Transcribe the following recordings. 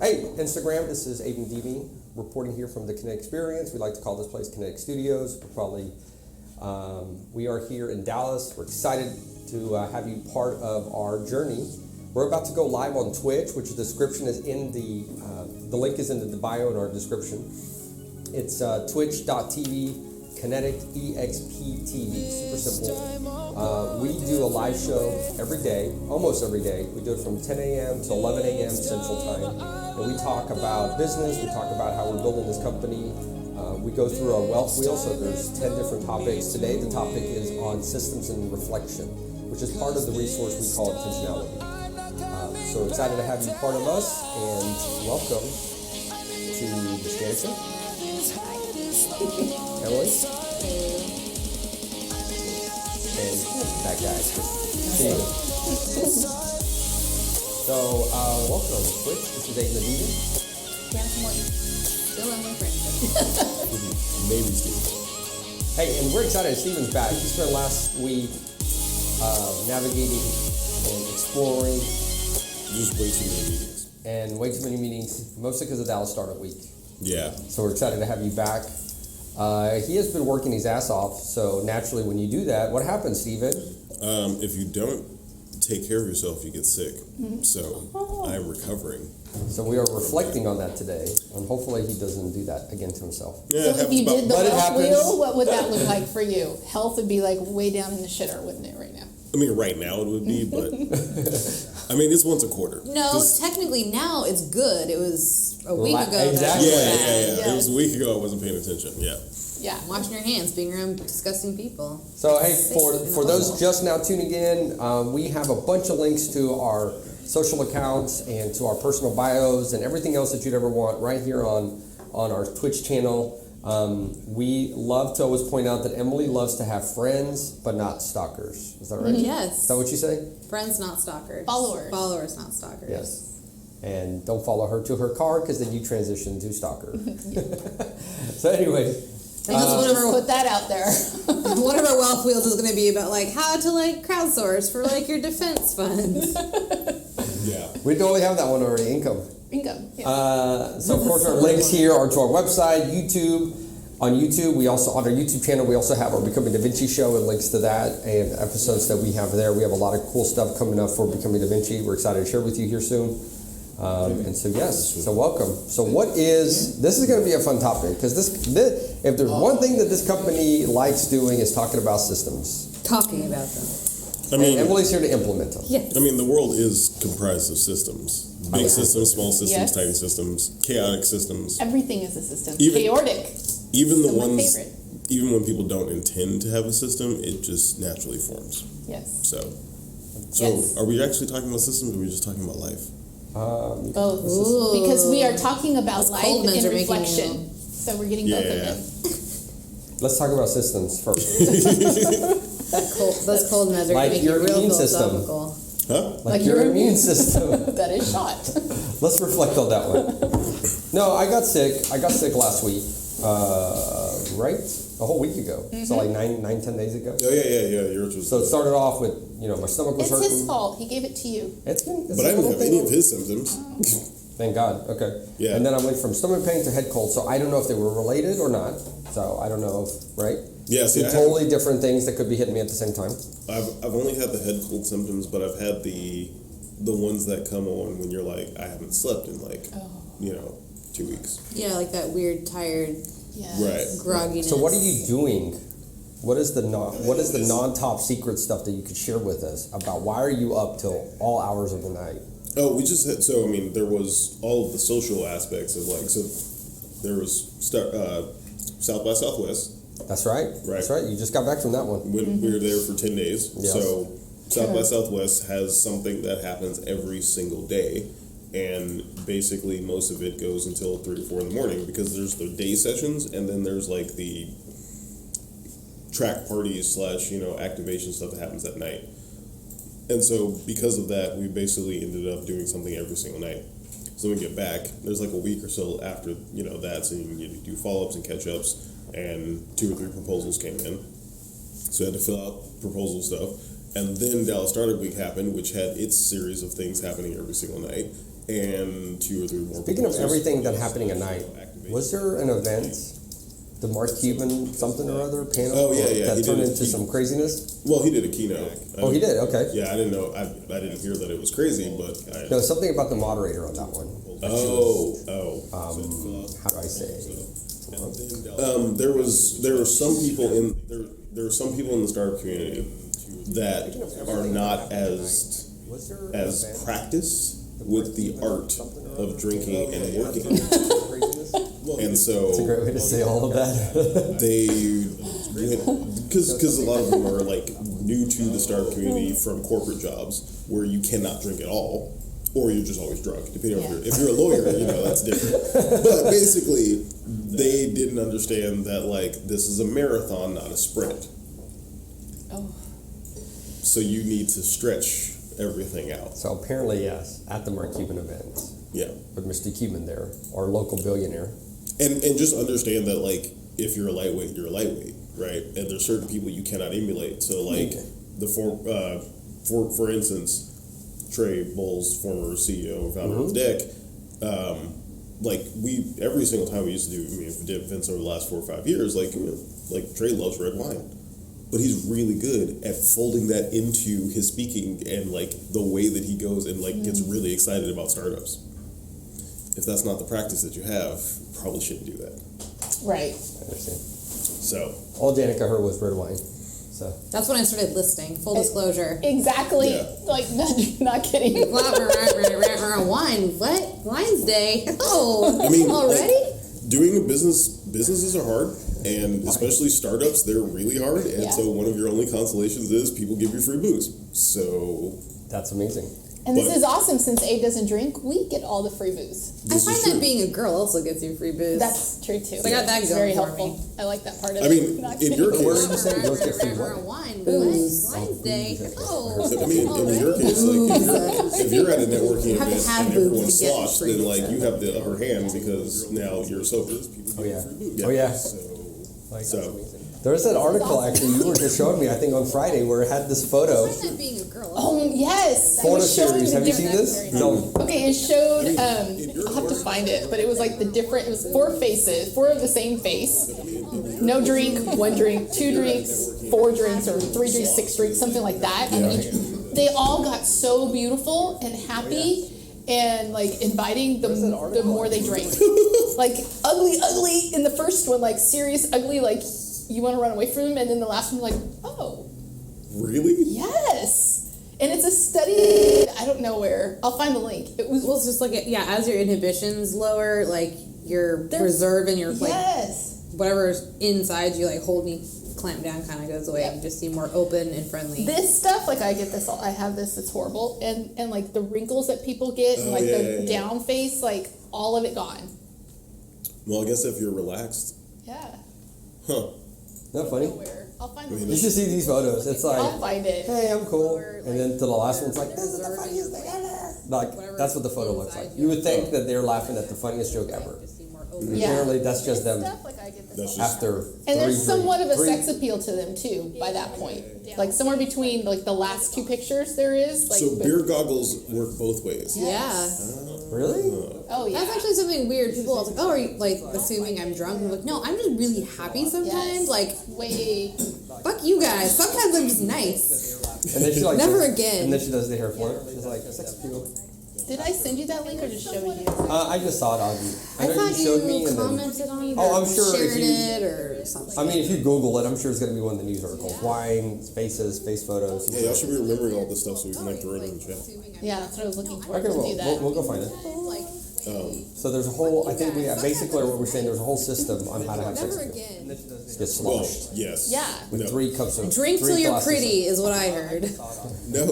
Hey, Instagram, this is Abe Nadimi reporting here from the Kinetic Experience. We like to call this place Kinetic Studios. We are here in Dallas. We're excited to have you part of our journey. We're about to go live on Twitch, which the description is in the link is in the bio in our description. It's twitch.tv. Kinetic EXP-TV, super simple. We do a live show every day, almost every day. We do it from 10 a.m. to 11 a.m. Central Time. And we talk about business, we talk about how we're building this company. We go through our wealth wheel, so there's 10 different topics. Today the topic is on systems and reflection, which is part of the resource we call Intentionality. So excited to have you part of us, and welcome to Miss Jannica. Emily? And that guy. Steven. So, welcome, Twitch. This is Abe Nadimi. Jannica Morton. Still on my friend. Maybe Steven. Hey, and we're excited. Steven's back. He spent last week navigating and exploring. Just way too many meetings. And way too many meetings, mostly because of Dallas Startup Week. Yeah. So we're excited to have you back. He has been working his ass off, so naturally when you do that, what happens, Steven? If you don't take care of yourself, you get sick. So I'm recovering. So we are reflecting on that today, and hopefully he doesn't do that again to himself. Yeah, So if you did the But it wealth happens. wheel, what would that look like for you? Health would be like way down in the shitter, wouldn't it, right now? I mean, right now it would be, but I mean, it's once a quarter. No, Just- technically now it's good. It was a week ago. Exactly. Yeah. That It was a week ago. I wasn't paying attention. Yeah. Yeah. Washing your hands, being around disgusting people. So hey, for those just now tuning in, we have a bunch of links to our social accounts and to our personal bios and everything else that you'd ever want right here on our Twitch channel. We love to always point out that Emily loves to have friends, but not stalkers. Is that right? Yes. Is that what you say? Friends, not stalkers. Followers. Followers, not stalkers. Yes. And don't follow her to her car, because then you transition to stalker. So anyway. Put that out there. One of our wealth wheels is going to be about how to crowdsource for your defense funds. Yeah. We totally have that one already, income. Yeah. So of course our links here are to our website, YouTube. On YouTube, on our YouTube channel, we also have our Becoming Da Vinci show and links to that and episodes that we have there. We have a lot of cool stuff coming up for Becoming Da Vinci. We're excited to share with you here soon. And so yes, so welcome. So this is going to be a fun topic, because this if there's one thing that this company likes doing is talking about systems. Talking about them. I mean, and Emily's here to implement them. Yes. I mean, the world is comprised of systems. Big systems, small systems, Yes. tiny systems, chaotic systems. Everything is a system. Even- Chaotic. Even the Still my ones, favorite. even when people don't intend to have a system, it just naturally forms. Yes. So Yes. are we actually talking about systems, or are we just talking about life? Both. Ooh. Because we are talking about Those life cold meds and are making reflection. So we're getting both of Yeah. them. Let's talk about systems first. Those cold meds are Like going to make you your real immune system. philosophical. Huh? Like your immune system. That is shot. Let's reflect on that one. No, I got sick. I got sick last week. Right? A whole week ago. So like 10 days ago. Oh yeah. Yours was. So it started off with, my stomach was It's hurting. his fault. He gave it to you. It's But I didn't have any of his symptoms. Thank God. Okay. Yeah. And then I went from stomach pain to head cold. So I don't know if they were related or not. So I don't know, right? Yeah, see, Two totally different things that could be hitting me at the same time. I've only had the head cold symptoms, but I've had the ones that come on when you're like, I haven't slept in 2 weeks. Yeah, like that weird, tired, Yes. Right. grogginess. So what are you doing? What is the non-top secret stuff that you could share with us about why are you up till all hours of the night? Oh, we just had, there was all of the social aspects of there was South by Southwest. That's right. Right. That's right. You just got back from that one. We were there for 10 days. Yes. So South by Southwest has something that happens every single day. And basically most of it goes until 3 or 4 in the morning, because there's the day sessions and then there's the track parties / activation stuff that happens at night. And so because of that, we basically ended up doing something every single night. So when we get back, there's a week or so after, that, so you do follow-ups and catch-ups, and 2 or 3 proposals came in. So I had to fill out proposal stuff. And then Dallas Startup Week happened, which had its series of things happening every single night. and 2 or 3 more. Speaking of proposals. everything that happening at night, was there an event, the Mark Cuban something or other panel? Oh, yeah. That He turned did into some craziness? Well, he did a keynote. Oh, he did? Okay. Yeah, I didn't know. I didn't hear that it was crazy, but No, something about the moderator on that one. How do I say? There were some people in there were some people in the startup community that are not as practiced with the art of drinking and working. And so That's a great way to say all of that. they because a lot of them are like new to the startup community from corporate jobs where you cannot drink at all, or you're just always drunk, depending on if you're a lawyer, that's different. But basically, they didn't understand that like this is a marathon, not a sprint. Oh. So you need to stretch everything out. So apparently, yes, at the Mark Cuban event Yeah, with Mr. Cuban there, our local billionaire. and just understand that like if you're a lightweight, you're a lightweight, right? And there's certain people you cannot emulate. So like for instance, Trey Bowles, former CEO and founder of Deck, like we every single time we used to do, we did events over the last 4 or 5 years, like Trey loves red wine, but he's really good at folding that into his speaking and like the way that he goes and like gets really excited about startups. If that's not the practice that you have, you probably shouldn't do that. Right. I understand. So All Jannica heard was red wine. So That's when I started listing. Full disclosure. Exactly. Yeah. Like, not kidding. Wine. What? Wine's Day. Oh, I mean, already? doing businesses are hard, and especially startups, they're really hard. And Yeah. so one of your only consolations is people give you free booze. So that's amazing. And this But- is awesome since Abe doesn't drink. We get all the free booze. I this find is that true. being a girl also gets you free booze. That's true too. I got that It's going very for helpful. me. I like that part of I it. mean, Not in kidding. your Where case, did you say girls get free what? Wine. Booze. Wine's Day. Oh, I mean, in your case, like if you're at a networking You have to event have and booze everyone's to get sloshed, free. then like you have the upper hand because now you're sober. Oh yeah. Yeah. Oh yeah. Like, So there was that article actually you were just showing me, I think on Friday, where it had this photo. I find that being a girl. Oh yes. I Photo was showing series. the Have you seen different- this? No. Okay, it showed. I'll have to find it, but it was like the different. It was 4 faces, 4 of the same face. No drink, 1 drink, 2 drinks, 4 drinks, or 3 drinks, 6 drinks, something like that. And they all got so beautiful and happy. And like inviting the more they drank, like ugly in the first one, like serious ugly, like you want to run away from them, and then the last one, like, oh, really, yes. And it's a study. I don't know where. I'll find the link. It was Well, it's just like, as your inhibitions lower, like your reserve and your like yes. whatever's inside you, like hold me, clamp down, kind of goes away. Yep. You just seem more open and friendly. This stuff, like I get this. I have this. It's horrible, and like the wrinkles that people get, and Oh, like yeah, the yeah, yeah. down face, like all of it gone. well, I guess if you're relaxed, Yeah. huh? Not funny. Nowhere. I'll find the I mean, You should see these photos. It's I'll like, find it. hey, I'm cool, and then to the last one's like, this is the funniest thing ever. Like that's what the photo looks like. You would think that they're laughing at the funniest joke ever. Just seem more open. Yeah. Apparently, that's just them Stuff, like I get this That's all just- the time. after. And there's somewhat of a three- sex appeal to them too by that point. Like somewhere between like the last 2 pictures there is. Like So but- beer goggles work both ways. Yeah. Really? Oh yeah. That's actually something weird. People are like, oh, are you like assuming I'm drunk? I'm like, no, I'm just really happy sometimes. Yes. Like, way. fuck you guys. Sometimes I'm just nice. And then she like Never does- again. And then she does the hair flip. She's like sex appeal. Did I send you that link or just showed you? I just saw it on. I know thought you showed me, and then commented on it. Oh, or I'm sure if shared you- it or something. I mean, if you Google it, I'm sure it's gonna be one of the news articles. Wine, faces, face photos. Yeah, y'all should be remembering all this stuff so we can like throw it in the chat. Yeah, that's what I was looking for Okay, to well, do that. we'll go find it. Like, So there's a whole. I think we have basically what we're saying. There's a whole system on how to have sex never appeal. again. Get Well, sloshed yes. Yeah. with No. 3 cups of. Drink 3 till you're glasses pretty is what I heard. No.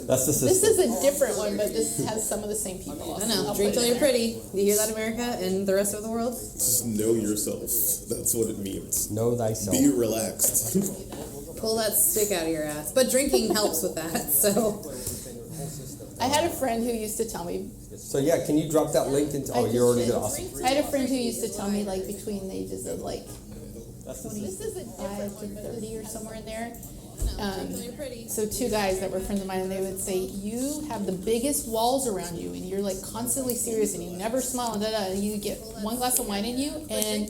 That's the system. This is a different one, but this has some of the same people. I know. I'll Drink put till it you're in there. pretty. You hear that, America, and the rest of the world? Just know yourself. That's what it means. Know thyself. Be relaxed. Pull that stick out of your ass. But drinking helps with that. So I had a friend who used to tell me. So yeah, can you drop that link into? I Oh, just you already did. did. Awesome. I had a friend who used to tell me like between the ages of like 25 to 30 or somewhere in there, Really pretty. So two guys that were friends of mine, and they would say, "You have the biggest walls around you, and you're like constantly serious, and you never smile, and and you get one glass of wine in you, and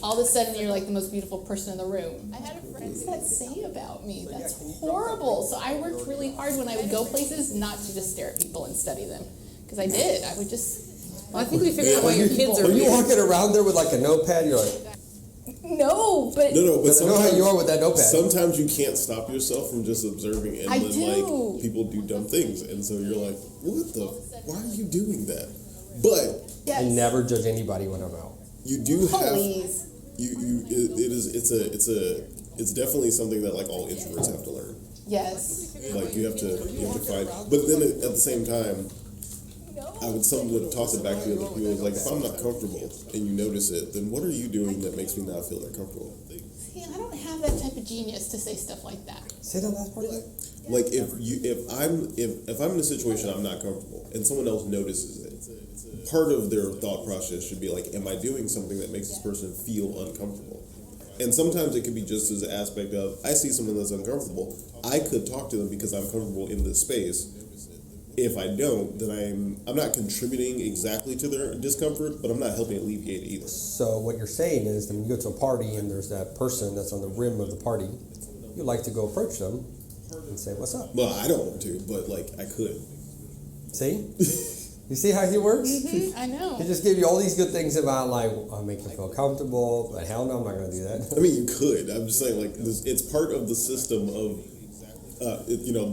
all of a sudden you're like the most beautiful person in the room." I had a friend that say about me, "That's horrible." So I worked really hard when I would go places not to just stare at people and study them, because I did. I would just. Well, I think we figured out why your kids are When you weird. walking around there with like a notepad, you're like, No, but No, but I know how you are with that notepad. sometimes you can't stop yourself from just observing, and I then do. like people do dumb things, and so you're like, what the? Why are you doing that? But yes. I never judge anybody when I'm out. you do have Please. it's definitely something that like all introverts have to learn. Yes. Like you have to find, but then at the same time, I would toss it back to other people. Like if I'm not comfortable and you notice it, then what are you doing that makes me not feel that comfortable? See, I don't have that type of genius to say stuff like that. Say that last part again. Like if I'm in a situation I'm not comfortable and someone else notices it, part of their thought process should be like, am I doing something that makes this person feel uncomfortable? And sometimes it could be just as an aspect of, I see someone that's uncomfortable, I could talk to them because I'm comfortable in this space. If I don't, then I'm not contributing exactly to their discomfort, but I'm not helping alleviate it either. So what you're saying is that when you go to a party and there's that person that's on the rim of the party, you like to go approach them and say, "What's up?" Well, I don't want to, but like I could. See? You see how he works? I know. He just gave you all these good things about like, I'll make you feel comfortable, but hell no, I'm not going to do that. I mean, you could. I'm just saying, like, it's part of the system of,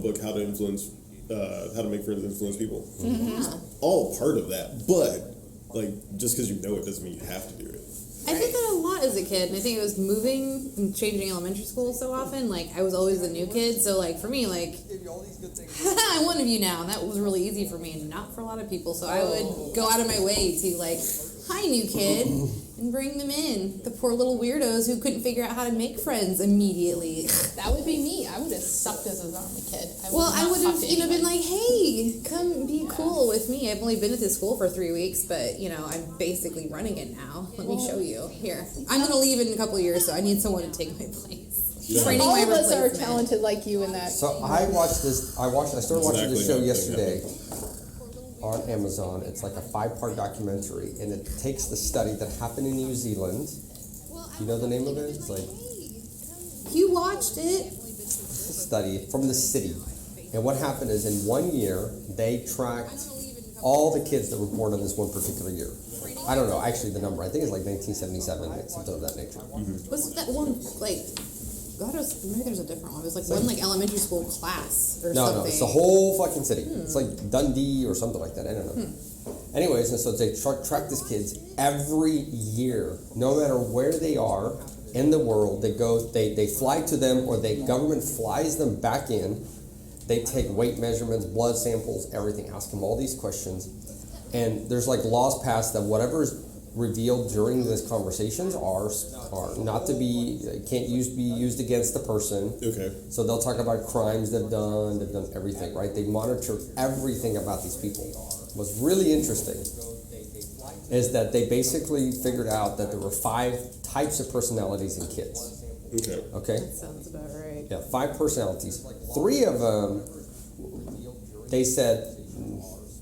book How to Influence, How to Make Friends and Influence People. Mm-hmm. All part of that, but like, just because you know it doesn't mean you have to do it. I did that a lot as a kid, and I think it was moving and changing elementary school so often. Like, I was always the new kid, so like for me, like, I'm one of you now. And that was really easy for me, and not for a lot of people. So I would go out of my way to like, "Hi, new kid," and bring them in. The poor little weirdos who couldn't figure out how to make friends immediately. That would be me. I would have sucked as a zombie kid. I would have, been like, "Hey, come be cool with me. I've only been at this school for 3 weeks, but, I'm basically running it now. Let me show you. Here. I'm going to leave in a couple of years, so I need someone to take my place." Yeah. Training all my of us are replacement. talented like you in that. So I started watching this show Exactly. yesterday on Amazon. It's like a 5-part documentary, and it takes the study that happened in New Zealand. You know the name of it? It's like You watched it. a study from the city. And what happened is in 1 year, they tracked all the kids that were born in this one particular year. I don't know, actually the number. I think it's like 1977, like something of that nature. Was that one, like, maybe there's a different one. It was like one, like, elementary school class or something. No, it's the whole fucking city. It's like Dundee or something like that. I don't know. Anyways, and so they track these kids every year, no matter where they are in the world. They fly to them, or the government flies them back in. They take weight measurements, blood samples, everything. Ask them all these questions, and there's like laws passed that whatever is revealed during these conversations are not to be be used against the person. Okay. So they'll talk about crimes they've done everything, right? They monitor everything about these people. What's really interesting is that they basically figured out that there were 5 types of personalities in kids. Okay. Okay? Sounds about right. Yeah, 5 personalities. 3 of them, they said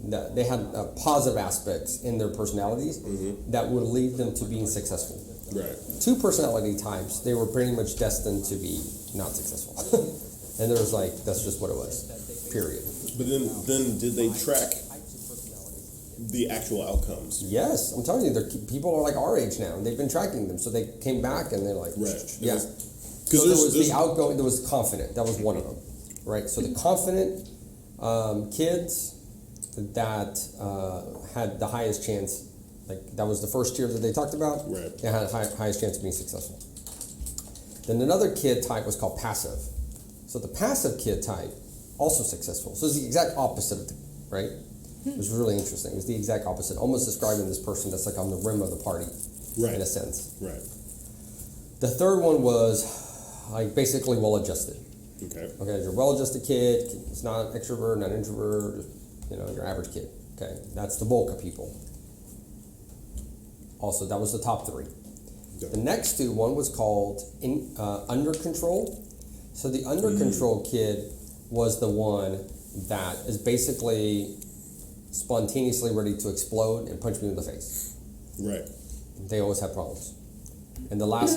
that they had positive aspects in their personalities that would lead them to being successful. Right. 2 personality types, they were pretty much destined to be not successful. And there was like, that's just what it was, period. But then did they track the actual outcomes? Yes, I'm telling you, people are like our age now, and they've been tracking them. So they came back and they're like, Right. yeah. Because So there was the outgoing, there was confident. That was one of them, right? So the confident kids that had the highest chance, like that was the first tier that they talked about. Right. They had the highest chance of being successful. Then another kid type was called passive. So the passive kid type, also successful. So it's the exact opposite of right? It was really interesting. It was the exact opposite, almost describing this person that's like on the rim of the party, Right. in a sense. Right. The third one was like basically well-adjusted. Okay. Okay, you're a well-adjusted kid. It's not extrovert, not introvert. Your average kid. Okay, that's the bulk of people. Also, that was the top 3. Okay. The next 2, one was called under control. So the under control kid was the one that is basically spontaneously ready to explode and punch me in the face. Right. They always have problems. And the last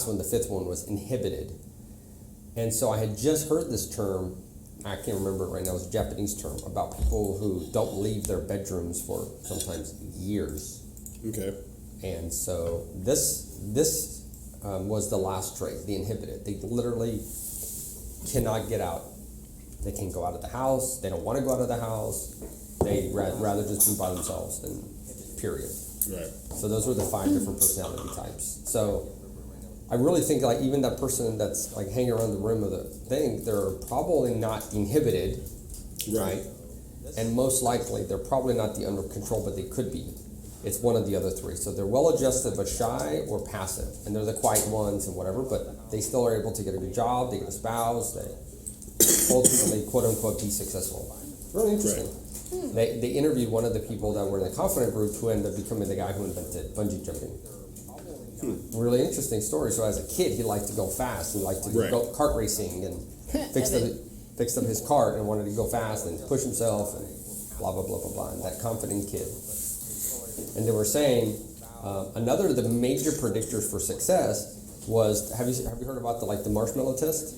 one, the fifth one, was inhibited. And so I had just heard this term, I can't remember it right now, it's a Japanese term, about people who don't leave their bedrooms for sometimes years. Okay. And so this was the last trait, the inhibited. They literally cannot get out. They can't go out of the house. They don't want to go out of the house. They'd rather just be by themselves, and period. Right. So those were the 5 different personality types. So I really think like even that person that's like hanging around the rim of the thing, they're probably not inhibited, right? And most likely they're probably not the under control, but they could be. It's one of the other 3. So they're well adjusted but shy or passive. And they're the quiet ones and whatever, but they still are able to get a good job, they get a spouse, they ultimately quote unquote be successful. Really interesting. Right. They interviewed one of the people that were in the confident group who ended up becoming the guy who invented bungee jumping. Really interesting story. So as a kid, he liked to go fast. He liked to go kart racing and fixed up his cart and wanted to go fast and push himself and blah, blah, blah, blah, blah. And that confident kid. And they were saying another of the major predictors for success was, have you heard about the marshmallow test?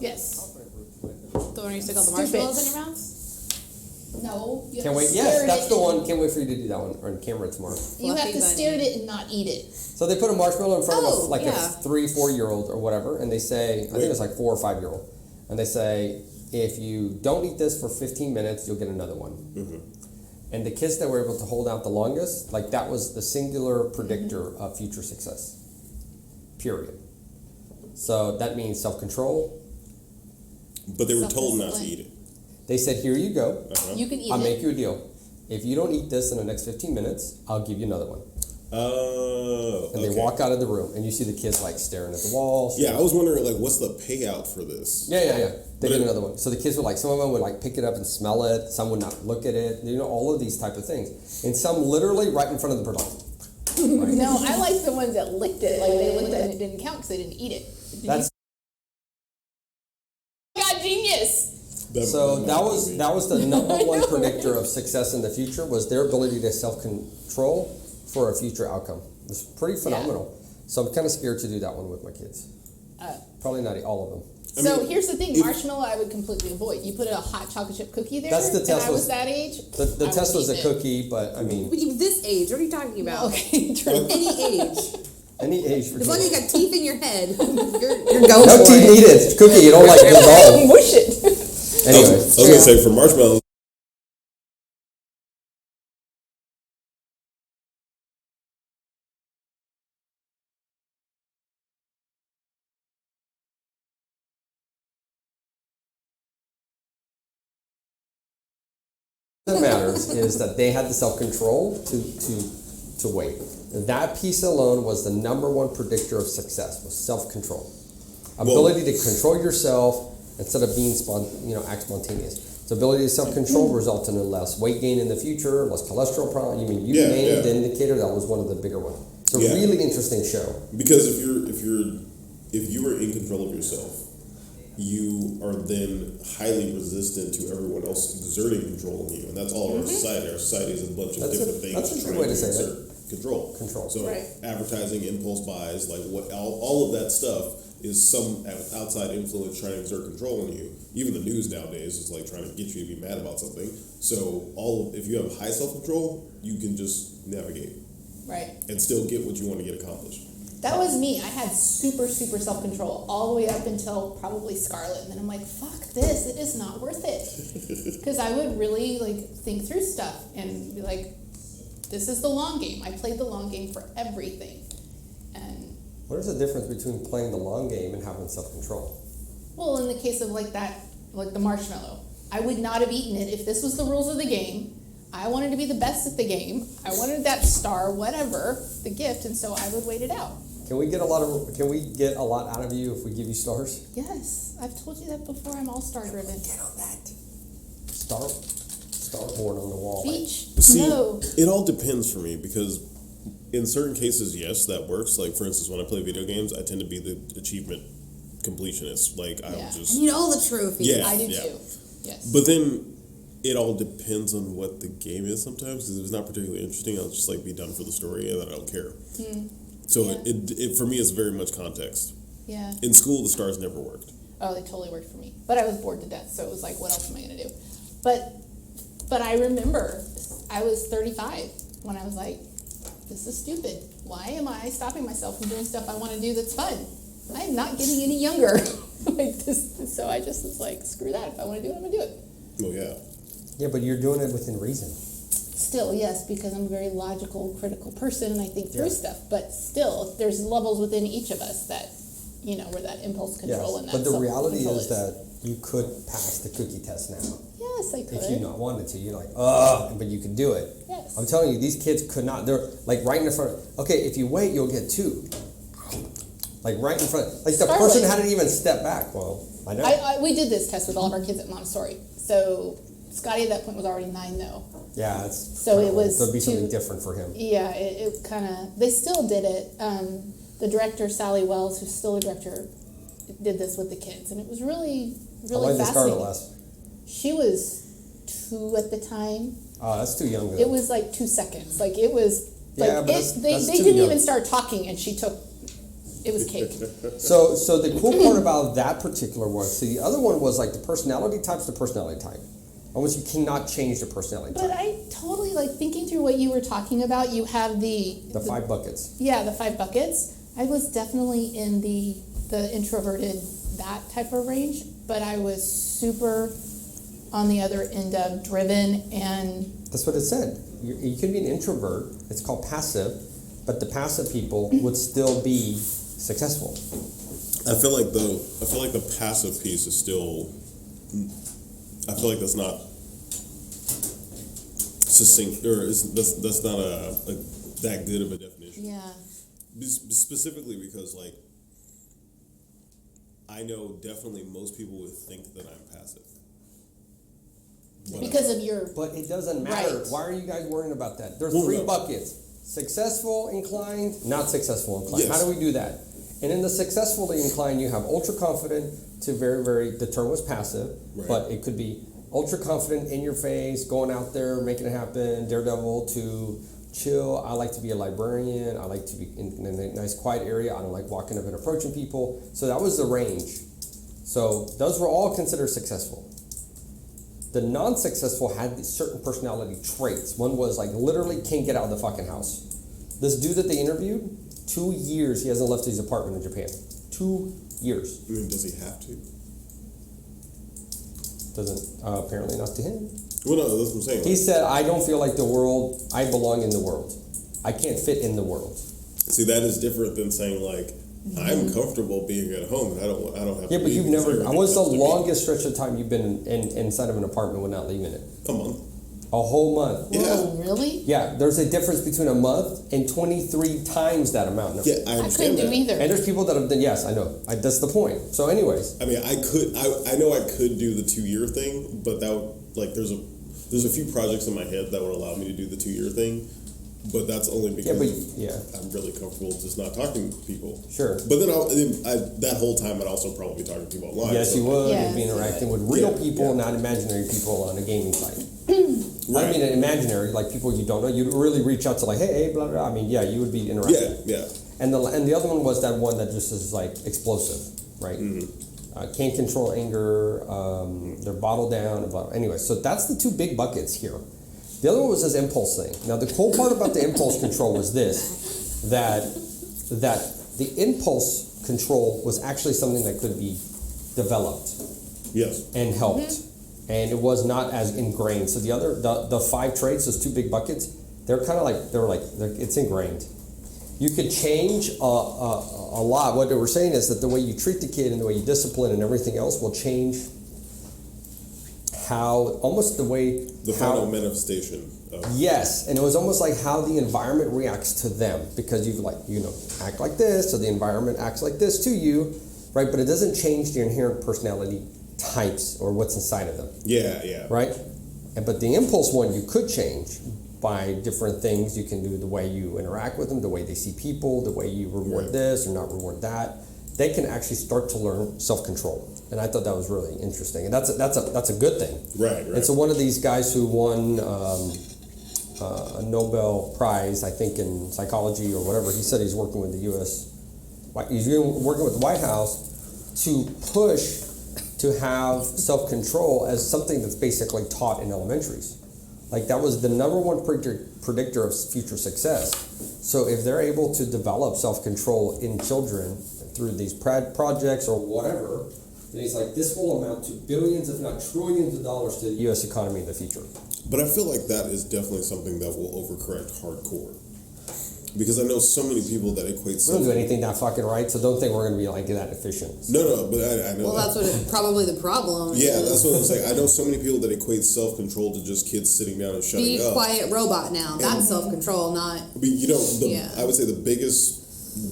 Yes. The one you stick all the marshmallows in your mouth? No. You Can't have to wait. stare Yes, at that's it the and- one. Can't wait for you to do that one on camera tomorrow. You have to Fluffy stare at bunny. it and not eat it. So they put a marshmallow in front of Oh, a yeah. 3-4-year-old or whatever, and they say, I think it's like 4 or 5-year-old, and they say, if you don't eat this for 15 minutes, you'll get another one. And the kids that were able to hold out the longest, like that was the singular predictor of future success. Period. So that means self-control. But they were told not to Self-discipline. eat it. They said, here you go. You can eat I'll it. make you a deal. If you don't eat this in the next 15 minutes, I'll give you another one. Oh. And they walk out of the room, and you see the kids like staring at the wall. Yeah, I was wondering like, what's the payout for this? Yeah. They get another one. So the kids would like, some of them would like pick it up and smell it. Some would not look at it. You know, all of these type of things. And some literally right in front of the person. No, I like the ones that licked it. Like they licked it and it didn't count because they didn't eat it. That's God, genius! so that was the number one predictor of success in the future was their ability to self-control for a future outcome. It's pretty phenomenal. So I'm kind of scared to do that one with my kids. Probably not all of them. So here's the thing, marshmallow I would completely avoid. You put a hot chocolate chip cookie there, That's the and test I was- was that age. The I test would was a eat it. cookie, but I mean, This age, what are you talking about? Okay, true. Any age. any age for As long as you got teeth in your head, you're You're going no for teeth it. needed. It's cookie. You don't like dissolve. Mush it. Anyway, I was gonna say for marshmallows. what matters is that they had the self-control to wait. That piece alone was the number one predictor of success, was self-control. Ability to control yourself instead of being act spontaneous. So ability to self-control resulted in less weight gain in the future, less cholesterol problem. You named the indicator, that was one of the bigger ones. It's a really interesting show. Because if you are in control of yourself, you are then highly resistant to everyone else exerting control on you, and that's all our society. Our society is a bunch of different things that's a good trying way to to say exert control. So Right. advertising, impulse buys, like all of that stuff is some outside influence trying to exert control on you. Even the news nowadays is like trying to get you to be mad about something. So if you have high self-control, you can just navigate Right. and still get what you want to get accomplished. That was me. I had super self-control all the way up until probably Scarlet. And then I'm like, fuck this. It is not worth it. Because I would really think through stuff and be like, this is the long game. I played the long game for everything. And What is the difference between playing the long game and having self-control? well, in the case of the marshmallow, I would not have eaten it if this was the rules of the game. I wanted to be the best at the game. I wanted that star, whatever, the gift, and so I would wait it out. Can we get a lot out of you if we give you stars? Yes, I've told you that before. I'm all star driven. Get on that. Starboard on the wall. Beach? See, No. it all depends for me because in certain cases, yes, that works. Like for instance, when I play video games, I tend to be the achievement completionist. Like I Yeah. would I just need all the trophies. Yeah. I do too. Yes. But then it all depends on what the game is sometimes. Because if it's not particularly interesting, I'll just like be done for the story and then I don't care. So Yeah. it for me it's very much context. Yeah. In school, the stars never worked. Oh, they totally worked for me. But I was bored to death, so it was like, what else am I gonna do? But I remember I was 35 when I was like, this is stupid. Why am I stopping myself from doing stuff I want to do that's fun? I am not getting any younger. Like this, so I just was like, screw that. If I want to do it, I'm gonna do it. Oh yeah. Yeah, but you're doing it within reason. Still, yes, because I'm a very logical, critical person, and I think through Yeah. stuff. But still, there's levels within each of us that, you know, where that impulse control and that but the reality self-control is that you could pass the cookie test now. Yes, I could. If you not wanted to, you're like, ugh, but you could do it. Yes. I'm telling you, these kids could not. They're like right in front. Okay, if you wait, you'll get 2. Like right in front. Like the Scarlet. person hadn't even stepped back. Well, I know. We did this test with all of our kids at Montessori. So Scotty at that point was already 9 though. Yeah, it's. So it was There'd be something too- different for him. Yeah, it kind of, they still did it. The director, Sally Wells, who's still a director, did this with the kids. And it was really, How really long did Scarlett fascinating. last? She was 2 at the time. Oh, that's too young. It was like 2 seconds. Like it was, like Yeah, but that's they too didn't young. even start talking and she took, it was cake. So the cool part about that particular one, so the other one was like the personality type's the personality type. Almost you cannot change the personality But type. I totally, like thinking through what you were talking about, you have The 5 buckets. Yeah, the 5 buckets. I was definitely in the introverted, that type of range, but I was super on the other end of driven and That's what it said. You can be an introvert. It's called passive, but the passive people would still be successful. I feel like the passive piece is still. I feel like that's not succinct, or that's not a that good of a definition. yeah. Specifically because like I know definitely most people would think that I'm passive. But Because of your But it doesn't matter. Right. Why are you guys worrying about that? There's Well, 3 no. buckets. Successful inclined, not successful inclined. Yes. How do we do that? And in the successfully inclined, you have ultra confident to very, very, the term was passive, Right. but it could be ultra confident, in your face, going out there, making it happen, daredevil, to chill. I like to be a librarian. I like to be in a nice quiet area. I don't like walking up and approaching people. So that was the range. So those were all considered successful. The non-successful had these certain personality traits. One was like literally can't get out of the fucking house. This dude that they interviewed, 2 years he hasn't left his apartment in Japan. 2 years. I mean, does he have to? Doesn't apparently not to him. Well, no, that's what I'm saying. He said, "I don't feel like the world. I belong in the world. I can't fit in the world." See, that is different than saying like I'm comfortable being at home and I don't have. Yeah, to but you've leave because never. everything What's the comes to me. longest stretch of time you've been inside of an apartment without leaving it? A month. A whole month. Yeah. Whoa, really? Yeah, there's a difference between a month and 23 times that amount. Yeah, I I couldn't understand do that. either. And there's people that have done. Yes, I know. That's the point. So, anyways, I mean, I know I could do the 2-year thing, but that would, like, there's a few projects in my head that would allow me to do the 2-year thing, but that's only yeah, but because yeah, I'm really comfortable just not talking to people. sure. But then that whole time I'd also probably be talking to people online. Yes, so- you would. Yes, You'd be you interacting would. with real Yeah, people, yeah. not imaginary people on a gaming site. Right. I mean, imaginary, like people you don't know. You'd really reach out to, like, hey, blah, blah, blah. I mean, yeah, you would be interacting. Yeah, yeah. And the other one was that one that just is like explosive, right? Can't control anger. They're bottled down. Anyway, so that's the 2 big buckets here. The other one was this impulse thing. Now, the cool part about the impulse control was this: that the impulse control was actually something that could be developed Yes. and helped, and it was not as ingrained. So the 5 traits, those 2 big buckets, they're kind of like it's ingrained. You could change a lot. What they were saying is that the way you treat the kid and the way you discipline and everything else will change how almost the way The how final manifestation of yes, and it was almost like how the environment reacts to them, because you act like this, so the environment acts like this to you, right? But it doesn't change the inherent personality types or what's inside of them, yeah. right? But the impulse one you could change by different things. You can do the way you interact with them, the way they see people, the way you reward Right. this or not reward that. they can actually start to learn self-control. And I thought that was really interesting, and that's a good thing. Right. And so one of these guys who won a Nobel Prize, I think in psychology or whatever, he said he's working with the he's working with the White House to push to have self-control as something that's basically taught in elementaries. Like that was the number one predictor of future success. So if they're able to develop self-control in children through these projects or whatever, then he's like, this will amount to billions, if not trillions of dollars to the U.S. economy in the future. But I feel like that is definitely something that will overcorrect hardcore. Because I know so many people that equate We don't do anything that fucking right, so don't think we're going to be like that efficient. No, but I know. Well, that's what probably the problem is. Yeah, that's what I'm saying. I know so many people that equate self-control to just kids sitting down and shutting Be up. quiet robot now. That's self-control, not... I mean, I would say the biggest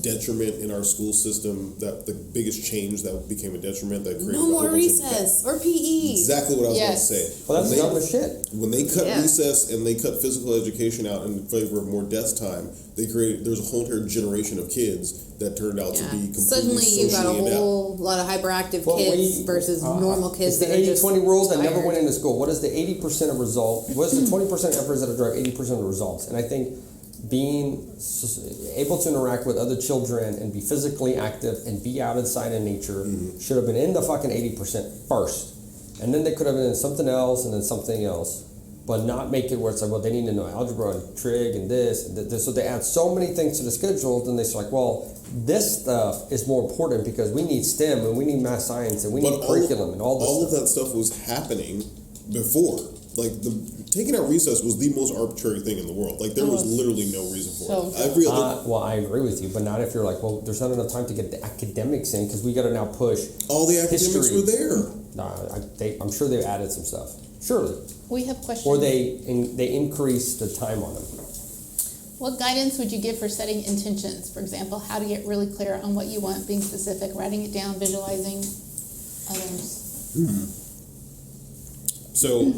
detriment in our school system, that the biggest change that became a detriment that created No more recess or PE. Exactly what I was Yes. about to say. Well, that's dumb as shit. When they cut Yeah. recess and they cut physical education out in favor of more desk time, there's a whole entire generation of kids that turned out to be completely Suddenly you've got a socially whole lot of hyperactive Well, kids versus normal kids It's that the are just 80-20 rule that never tired. went into school. What is the 80% of result? What is the 20% efforts that drive 80% of the results? And I think being able to interact with other children and be physically active and be outside in nature should have been in the fucking 80% first. And then they could have been in something else and then something else. But not make it where it's like, well, they need to know algebra and trig and this and this. So they add so many things to the schedule, then they're like, well, this stuff is more important because we need STEM and we need math science and we need curriculum and all this all stuff. of that stuff was happening before. Like taking out recess was the most arbitrary thing in the world. Like there was literally no reason for it. Every other Well, I agree with you, but not if you're like, well, there's not enough time to get the academics in because we got to now push. all the academics history. were there. I'm sure they added some stuff. Surely, We have questions. or they increased the time on them. What guidance would you give for setting intentions? For example, how to get really clear on what you want, being specific, writing it down, visualizing others. So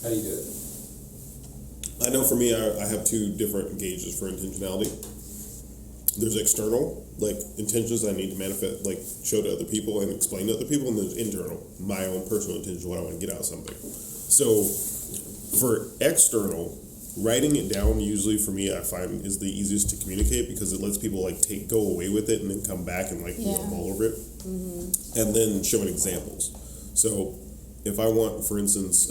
How do you do it? I know for me, I have two different gauges for intentionality. There's external, like intentions I need to manifest, like show to other people and explain to other people, and there's internal, my own personal intention, what I want to get out of something. So for external, writing it down usually for me I find is the easiest to communicate because it lets people like go away with it and then come back and like all over it, and then showing examples. So if I want, for instance,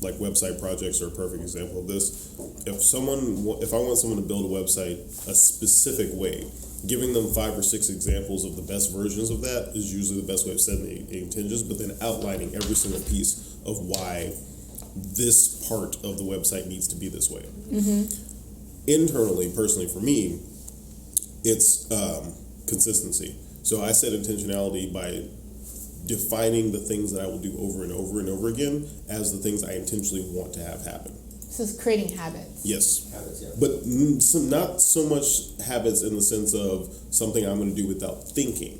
like website projects are a perfect example of this. If I want someone to build a website a specific way, giving them 5 or 6 examples of the best versions of that is usually the best way of setting the intentions, but then outlining every single piece of why this part of the website needs to be this way. Internally, personally for me, it's consistency. So I set intentionality by defining the things that I will do over and over and over again as the things I intentionally want to have happen. This is creating habits. Yes. Habits, yeah. But not so much habits in the sense of something I'm going to do without thinking,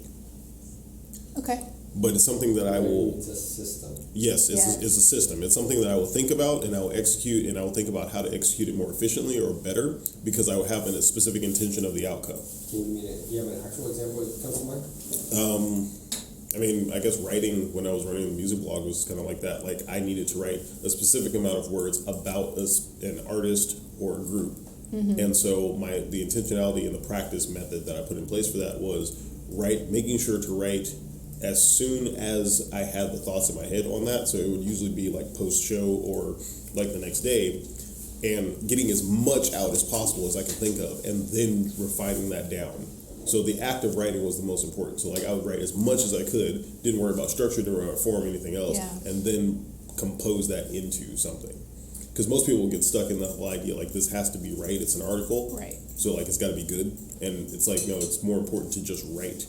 Okay. but it's something that I will. It's a system. Yes, it's Yes. a system. It's something that I will think about and I will execute, and I will think about how to execute it more efficiently or better because I will have a specific intention of the outcome. Can you have an actual example that comes to mind? I mean, I guess writing, when I was running the music blog, was kind of like that. Like, I needed to write a specific amount of words about an artist or a group. And so the intentionality and the practice method that I put in place for that was making sure to write as soon as I had the thoughts in my head on that. So it would usually be like post-show or like the next day, and getting as much out as possible as I could think of, and then refining that down. So the act of writing was the most important. So like I would write as much as I could, didn't worry about structure, didn't worry about form, anything else, and then compose that into something. Because most people get stuck in the whole idea like this has to be right. It's an article, Right. so like it's got to be good, and it's like no, it's more important to just write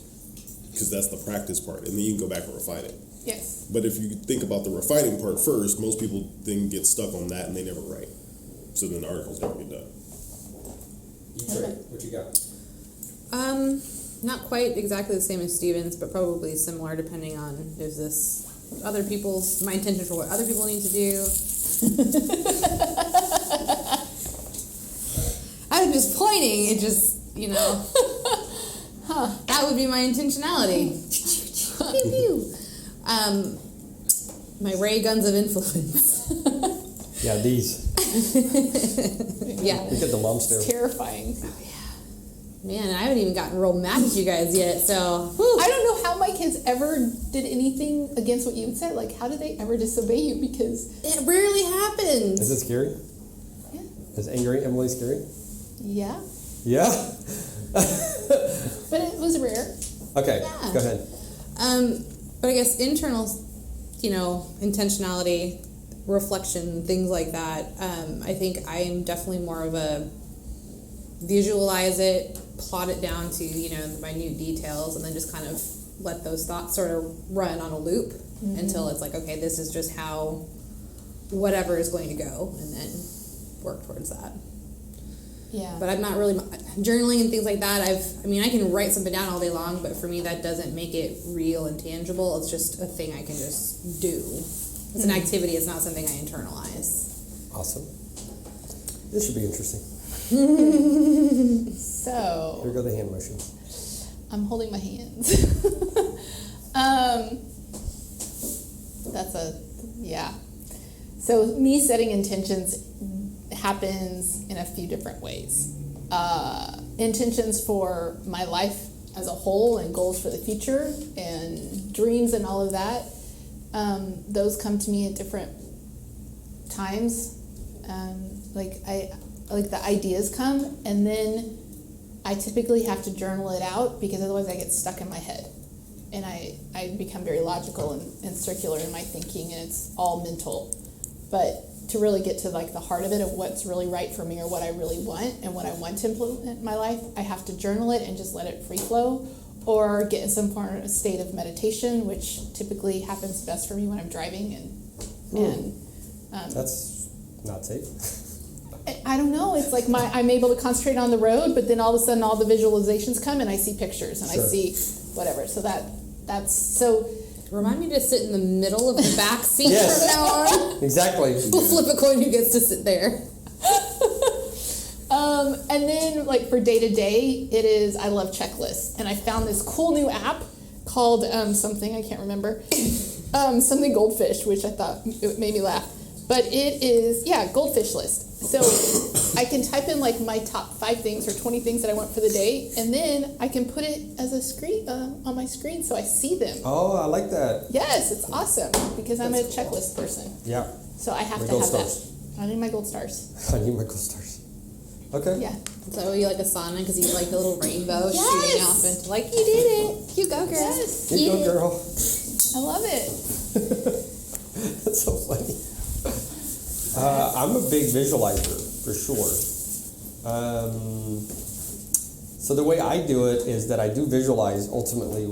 because that's the practice part, and then you can go back and refine it. Yes. But if you think about the refining part first, most people then get stuck on that and they never write. So then the articles never get done. What you got? Not quite exactly the same as Steven's, but probably similar depending on is this my intention for what other people need to do. I'm just pointing, it just, That would be my intentionality. Pew, pew. My ray guns of influence. Yeah, these. Yeah. We get the mom stare. Terrifying. Man, I haven't even gotten real mad at you guys yet, so. Whew. I don't know how my kids ever did anything against what you said. Like, how did they ever disobey you? Because It rarely happens. Is it scary? yeah, Is angry Emily scary? yeah, Yeah. but it was rare. Okay, Yeah. go ahead. But I guess internal, intentionality, reflection, things like that. I think I am definitely more of a visualize it, plot it down to, the minute details, and then just kind of let those thoughts sort of run on a loop until it's like, okay, this is just how whatever is going to go, and then work towards that. Yeah. But I'm not really journaling and things like that. I can write something down all day long, but for me that doesn't make it real and tangible. It's just a thing I can just do. It's an activity. It's not something I internalize. Awesome. This should be interesting. So Here go the hand motions. I'm holding my hands. Yeah. So me setting intentions happens in a few different ways. Intentions for my life as a whole and goals for the future and dreams and all of that. Those come to me at different times. The ideas come, and then I typically have to journal it out because otherwise I get stuck in my head. And I become very logical and circular in my thinking, and it's all mental. But to really get to the heart of it, of what's really right for me or what I really want and what I want to implement in my life, I have to journal it and just let it free flow, or get in some form of state of meditation, which typically happens best for me when I'm driving That's not safe. I don't know. It's like I'm able to concentrate on the road, but then all of a sudden all the visualizations come and I see pictures and Sure. I see whatever. So that's so. Remind me to sit in the middle of the back seat Yes. from now on. Exactly. We'll flip a coin who gets to sit there. And then for day to day, it is I love checklists, and I found this cool new app called something I can't remember, something Goldfish, which I thought it made me laugh. But it is Goldfish list. So I can type in my top 5 things or 20 things that I want for the day, and then I can put it as a screen on my screen so I see them. Oh, I like that. Yes, it's awesome because I'm a checklist person. Yeah. So I have My to gold have stars. that. I need my gold stars. I need my gold stars. Okay. Yeah. So you like a sauna because you like the little rainbow Yes. shooting off into you did it. You go, girl. Yes. You go, girl. I love it. That's so funny. I'm a big visualizer, for sure. So the way I do it is that I do visualize ultimately.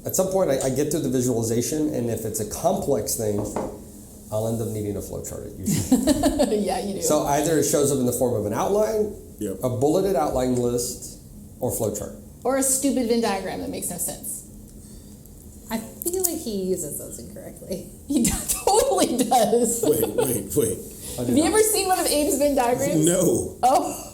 At some point, I get through the visualization, and if it's a complex thing, I'll end up needing a flowchart usually. Yeah, you do. So either it shows up in the form of an outline, Yep. a bulleted outline list, or flowchart. Or a stupid Venn diagram that makes no sense. I feel like he uses those incorrectly. He totally does. Wait. Have you ever seen one of Abe's Venn diagrams? No. Oh,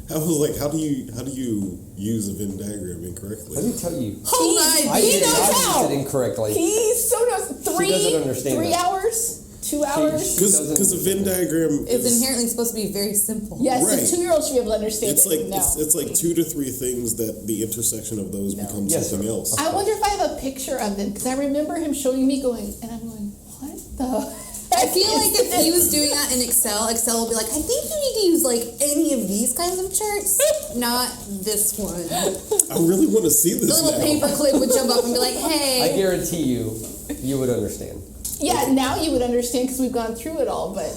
I was like, how do you use a Venn diagram incorrectly? Let me tell you, Hold on. I he did knows not how. use it incorrectly. He so knows. She doesn't understand 3 that. hours, 2 hours. Because a Venn diagram It's is inherently supposed to be very simple. Yes, Right. a 2-year-old should be able to understand it's it. like No. it's like 2 to 3 things that the intersection of those becomes Yes, something sir. else. I wonder if I have a picture of them because I remember him showing me going, and I'm going, what the? I feel like if he was doing that in Excel will be like, I think you need to use any of these kinds of charts, not this one. I really want to see The this little now. paper clip would jump up and be like, I hey. guarantee you would understand. Yeah, now you would understand because we've gone through it all, but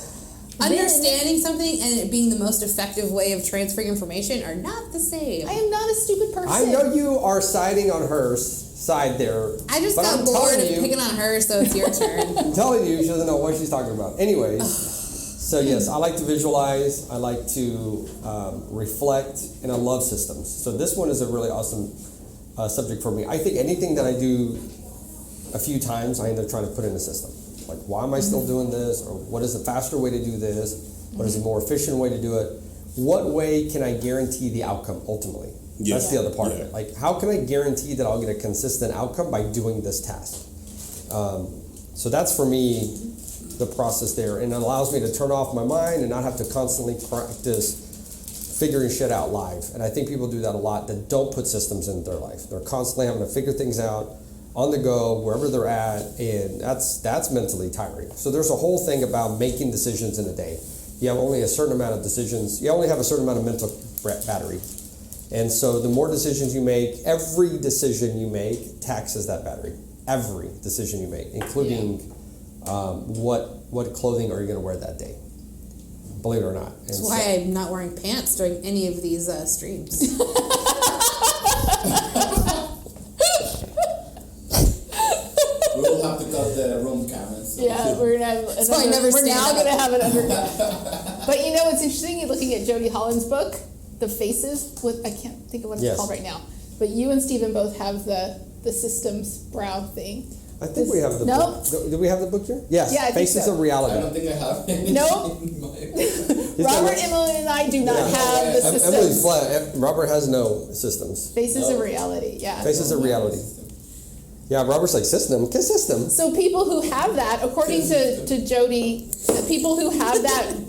Understanding something and it being the most effective way of transferring information are not the same. I am not a stupid person. I know you are siding on her side there. I just but got I'm bored telling of you- picking on her, so it's your turn. I'm telling you, she doesn't know what she's talking about. Anyways, so yes, I like to visualize. I like to reflect, and I love systems. So this one is a really awesome subject for me. I think anything that I do a few times, I end up trying to put in a system. Like, why am I still doing this? Or what is a faster way to do this? What is a more efficient way to do it? What way can I guarantee the outcome ultimately? Yeah. That's the other part of Yeah. it. Like, how can I guarantee that I'll get a consistent outcome by doing this task? So that's for me the process there, and it allows me to turn off my mind and not have to constantly practice figuring shit out live. And I think people do that a lot that don't put systems in their life. They're constantly having to figure things out on the go, wherever they're at, and that's mentally tiring. So there's a whole thing about making decisions in a day. You have only a certain amount of decisions. You only have a certain amount of mental battery. And so the more decisions you make, every decision you make taxes that battery. Every decision you make, including what clothing are you going to wear that day? Believe it or not. That's why I'm not wearing pants during any of these streams. We'll have to cut the room comments. Yeah, we're gonna have So I never we're stand now up. gonna have an under. But you know what's interesting? Looking at Jody Holland's book, The Faces. With I can't think of what it's Yes. called right now. But you and Stephen both have the systems brow thing. I think we have the Nope. book. Do we have the book here? Yes. Yeah, I think Faces so. of I Reality. don't think I have any. Nope. in my- Robert, Emily, and I do not have the systems. Emily's flat. Robert has no systems. Faces No. of Reality. Yeah. Faces of Reality. Yeah, Robert's like system. Kiss system. So people who have that, according to Jody, the people who have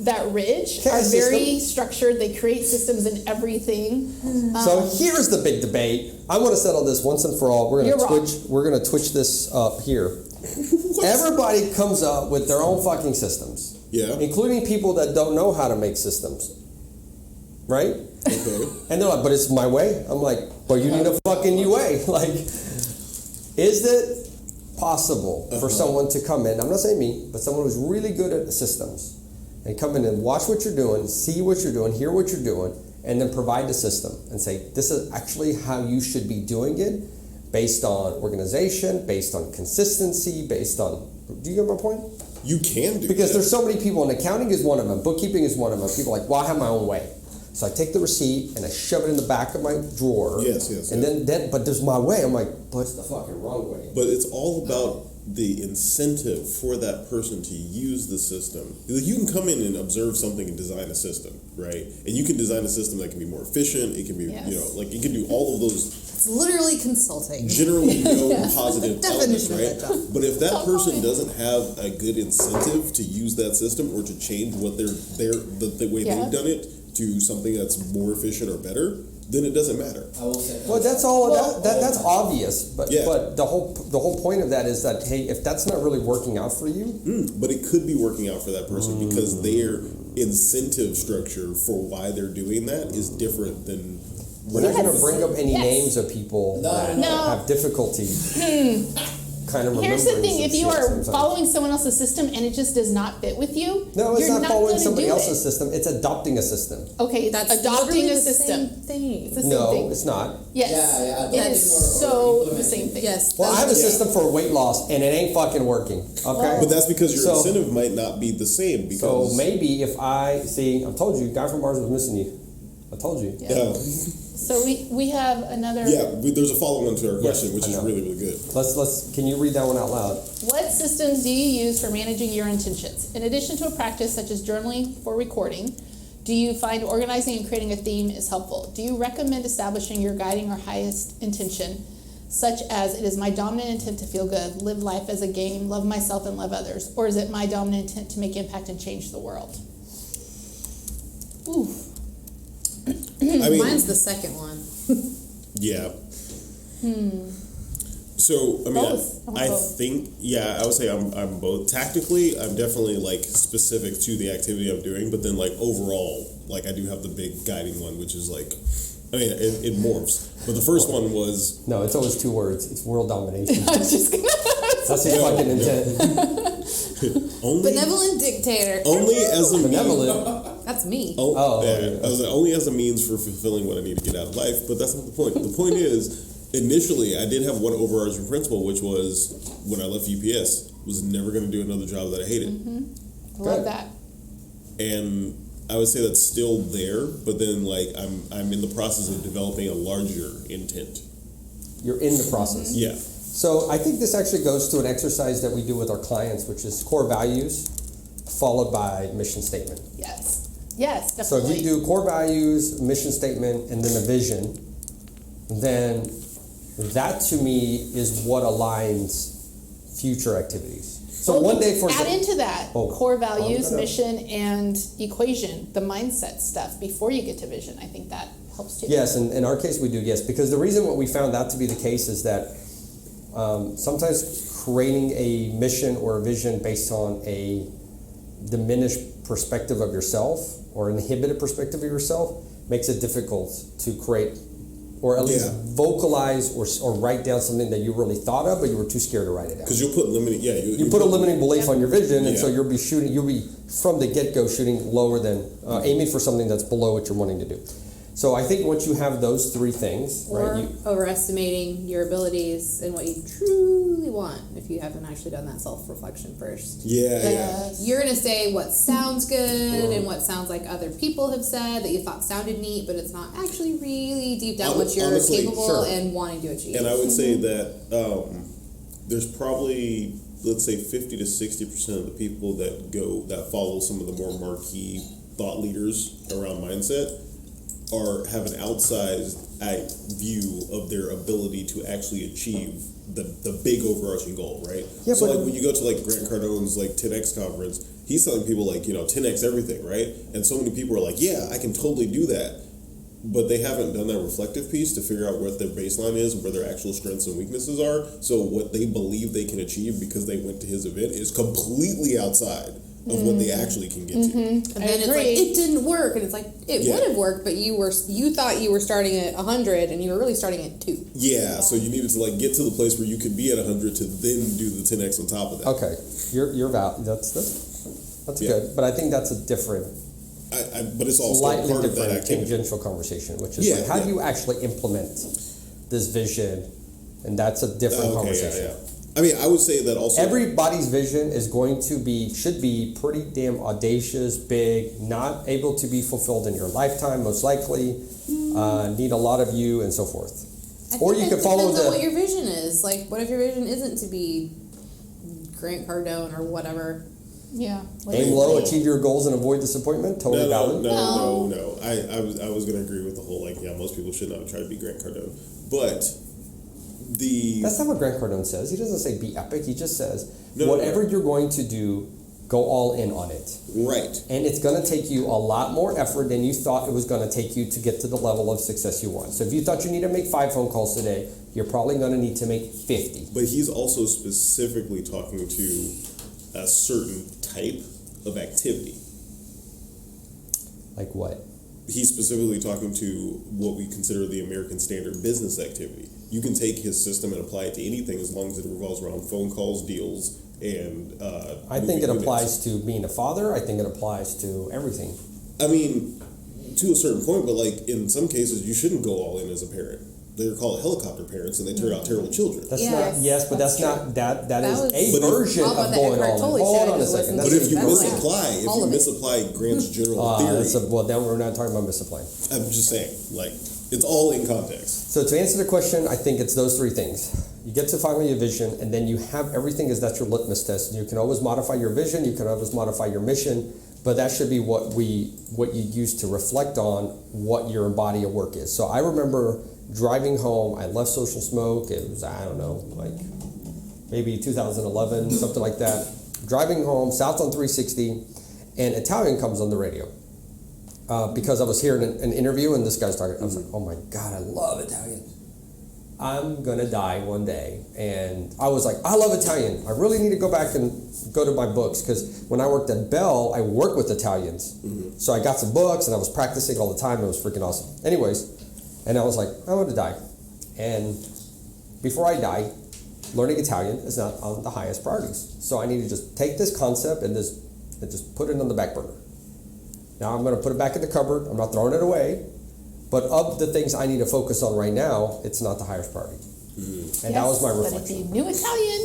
that ridge Okay, are very system. structured. They create systems in everything. So here's the big debate. I want to settle this once and for all. We're You're gonna wrong. twitch. We're gonna twitch this up here. Everybody comes up with their own fucking systems. Yeah. Including people that don't know how to make systems. Right? Okay. And they're like, but it's my way. I'm like, well, you need a fucking new way. Like, is it possible for someone to come in, I'm not saying me, but someone who's really good at systems, and come in and watch what you're doing, see what you're doing, hear what you're doing, and then provide the system and say, this is actually how you should be doing it, based on organization, based on consistency, based on, do you get my point? You can do Because that. there's so many people, and accounting is one of them, bookkeeping is one of them. People are like, well, I have my own way. So I take the receipt and I shove it in the back of my drawer. Yes. And then but there's my way. I'm like, but it's the fucking wrong way. But it's all about the incentive for that person to use the system. You can come in and observe something and design a system, right? And you can design a system that can be more efficient. It can be, Yes. like it can do all of those It's literally consulting. generally no positive elements, Definition of right? that job. But if that person doesn't have a good incentive to use that system or to change what the way Yeah. they've done it to something that's more efficient or better, then it doesn't matter. I will say. Well, that's all. Well- That's obvious. But Yeah. but the whole point of that is that, hey, if that's not really working out for you, But it could be working out for that person because their incentive structure for why they're doing that is different than. we're not going to Yes. bring up any Yes. names of people No, that no. have difficulty. Kind of Here's the remembering thing: some if you shit are sometimes. following someone else's system and it just does not fit with you, No, it's you're not following gonna somebody do else's it. system. It's adopting a system. Okay, it's That's adopting literally a the system. Same thing. It's the same No, thing. it's not. Yes, Yeah, it is adopting or so the implementing. same thing. Yes. Well, I have a Yeah. system for weight loss, and it ain't fucking working. Okay, But that's because your So- incentive might not be the same. Because so maybe if I see, I told you, guy from Mars was missing you. I told you. Yeah. So we have another. there's a follow-on to our question, which I is know. really, really good. Let's. Can you read that one out loud? What systems do you use for managing your intentions? In addition to a practice such as journaling for recording, do you find organizing and creating a theme is helpful? Do you recommend establishing your guiding or highest intention, such as it is my dominant intent to feel good, live life as a game, love myself and love others? Or is it my dominant intent to make impact and change the world? Ooh. I mean, Mine's the second one. yeah. So I mean, Both. I want I both. think I would say I'm both. Tactically, I'm definitely like specific to the activity I'm doing, but then like overall, like I do have the big guiding one, which is like, I mean, it morphs. But the first one was No, it's always two words. It's world domination. I was just gonna. That's his fucking intent. only Benevolent dictator. only as a means. Benevolent. That's me. Oh, yeah. okay. I was like, only as a means for fulfilling what I need to get out of life. But that's not the point. The point is, initially, I did have one overarching principle, which was when I left UPS, was never going to do another job that I hated. Love that. And I would say that's still there, but then like I'm in the process of developing a larger intent. You're in the process. Yeah. So I think this actually goes to an exercise that we do with our clients, which is core values followed by mission statement. Yes. Yes, So definitely. if you do core values, mission statement, and then a vision, then that to me is what aligns future activities. So Well, one day for add into that Oh, core values, I'm gonna- mission, and equation, the mindset stuff before you get to vision. I think that helps too. Yes, in our case we do, yes. Because the reason what we found that to be the case is that sometimes creating a mission or a vision based on a diminished perspective of yourself or inhibited perspective of yourself makes it difficult to create or at least vocalize or write down something that you really thought of, but you were too scared to write it down. Because you'll put limiting, You put a limiting belief on your vision, and so Yeah. you'll be from the get-go shooting lower than, aiming for something that's below what you're wanting to do. So I think once you have those three things, Or right, overestimating your abilities and what you truly want if you haven't actually done that self-reflection first. yeah. You're going to say what sounds good and what sounds like other people have said that you thought sounded neat, but it's not actually really deep down what you're Honestly, capable sure. and wanting to achieve. And I would say that there's probably, let's say, 50 to 60% of the people that follow some of the more marquee thought leaders around mindset have an outsized view of their ability to actually achieve the big overarching goal, right? Yeah, so but- like when you go to like Grant Cardone's like 10X conference, he's telling people like, 10X everything, right? And so many people are like, yeah, I can totally do that. But they haven't done that reflective piece to figure out what their baseline is, where their actual strengths and weaknesses are. So what they believe they can achieve because they went to his event is completely outside of what they actually can get to. And then it's like, agree. it didn't work. And it's like, it Yeah. would have worked, but you thought you were starting at 100 and you were really starting at 2. Yeah, so you needed to like get to the place where you could be at 100 to then do the 10X on top of that. okay, you're valid. That's Yeah. good, but I think that's a different, But it's also slightly part of that different activity. tangential conversation, which is Yeah, like, how do yeah. you actually implement this vision? And that's a different conversation. Yeah. I mean, I would say that also. Everybody's vision is should be pretty damn audacious, big, not able to be fulfilled in your lifetime, most likely, need a lot of you, and so forth. Or you it can follow depends on what the. your vision is. Like, what if your vision isn't to be Grant Cardone or whatever? Yeah. Aim low, achieve your goals, and avoid disappointment. Totally valid. No. I was going to agree with the whole most people should not try to be Grant Cardone, but That's not what Grant Cardone says. He doesn't say be epic. He just says No, whatever you're going to do, go all in on it. right. And it's going to take you a lot more effort than you thought it was going to take you to get to the level of success you want. So if you thought you need to make 5 phone calls today, you're probably going to need to make 50. But he's also specifically talking to a certain type of activity. Like what? He's specifically talking to what we consider the American standard business activity. You can take his system and apply it to anything as long as it revolves around phone calls, deals, and I think it moving applies to being a father. I think it applies to everything. I mean, to a certain point, but like in some cases, you shouldn't go all in as a parent. They're called helicopter parents, and they turn out terrible children. That's Yes, not yes, but that's that's not that. That That is was- a But if- version All about of the going Eckhart all in. Tolle Hold shit, on a just second. listen That's But if you That's like misapply, all of it. Grant's general theory, well, then we're not talking about misapplying. I'm just saying, like, it's all in context. So to answer the question, I think it's those 3 things. You get to finally your vision, and then you have everything as that's your litmus test. You can always modify your vision, you can always modify your mission, but that should be what you use to reflect on what your body of work is. So I remember driving home, I left Social Smoke, it was, I don't know, like maybe 2011, something like that. Driving home, south on 360, and Italian comes on the radio. Because I was hearing an interview and this guy's talking, I was like, oh my God, I love Italian. I'm gonna die one day. And I was like, I love Italian. I really need to go back and go to my books, because when I worked at Bell, I worked with Italians. So I got some books and I was practicing all the time. It was freaking awesome. Anyways, and I was like, I'm gonna die. And before I die, learning Italian is not on the highest priorities. So I need to just take this concept and just put it on the back burner. Now I'm going to put it back in the cupboard. I'm not throwing it away. But of the things I need to focus on right now, it's not the highest priority. And that was my But if reflection. you knew Italian,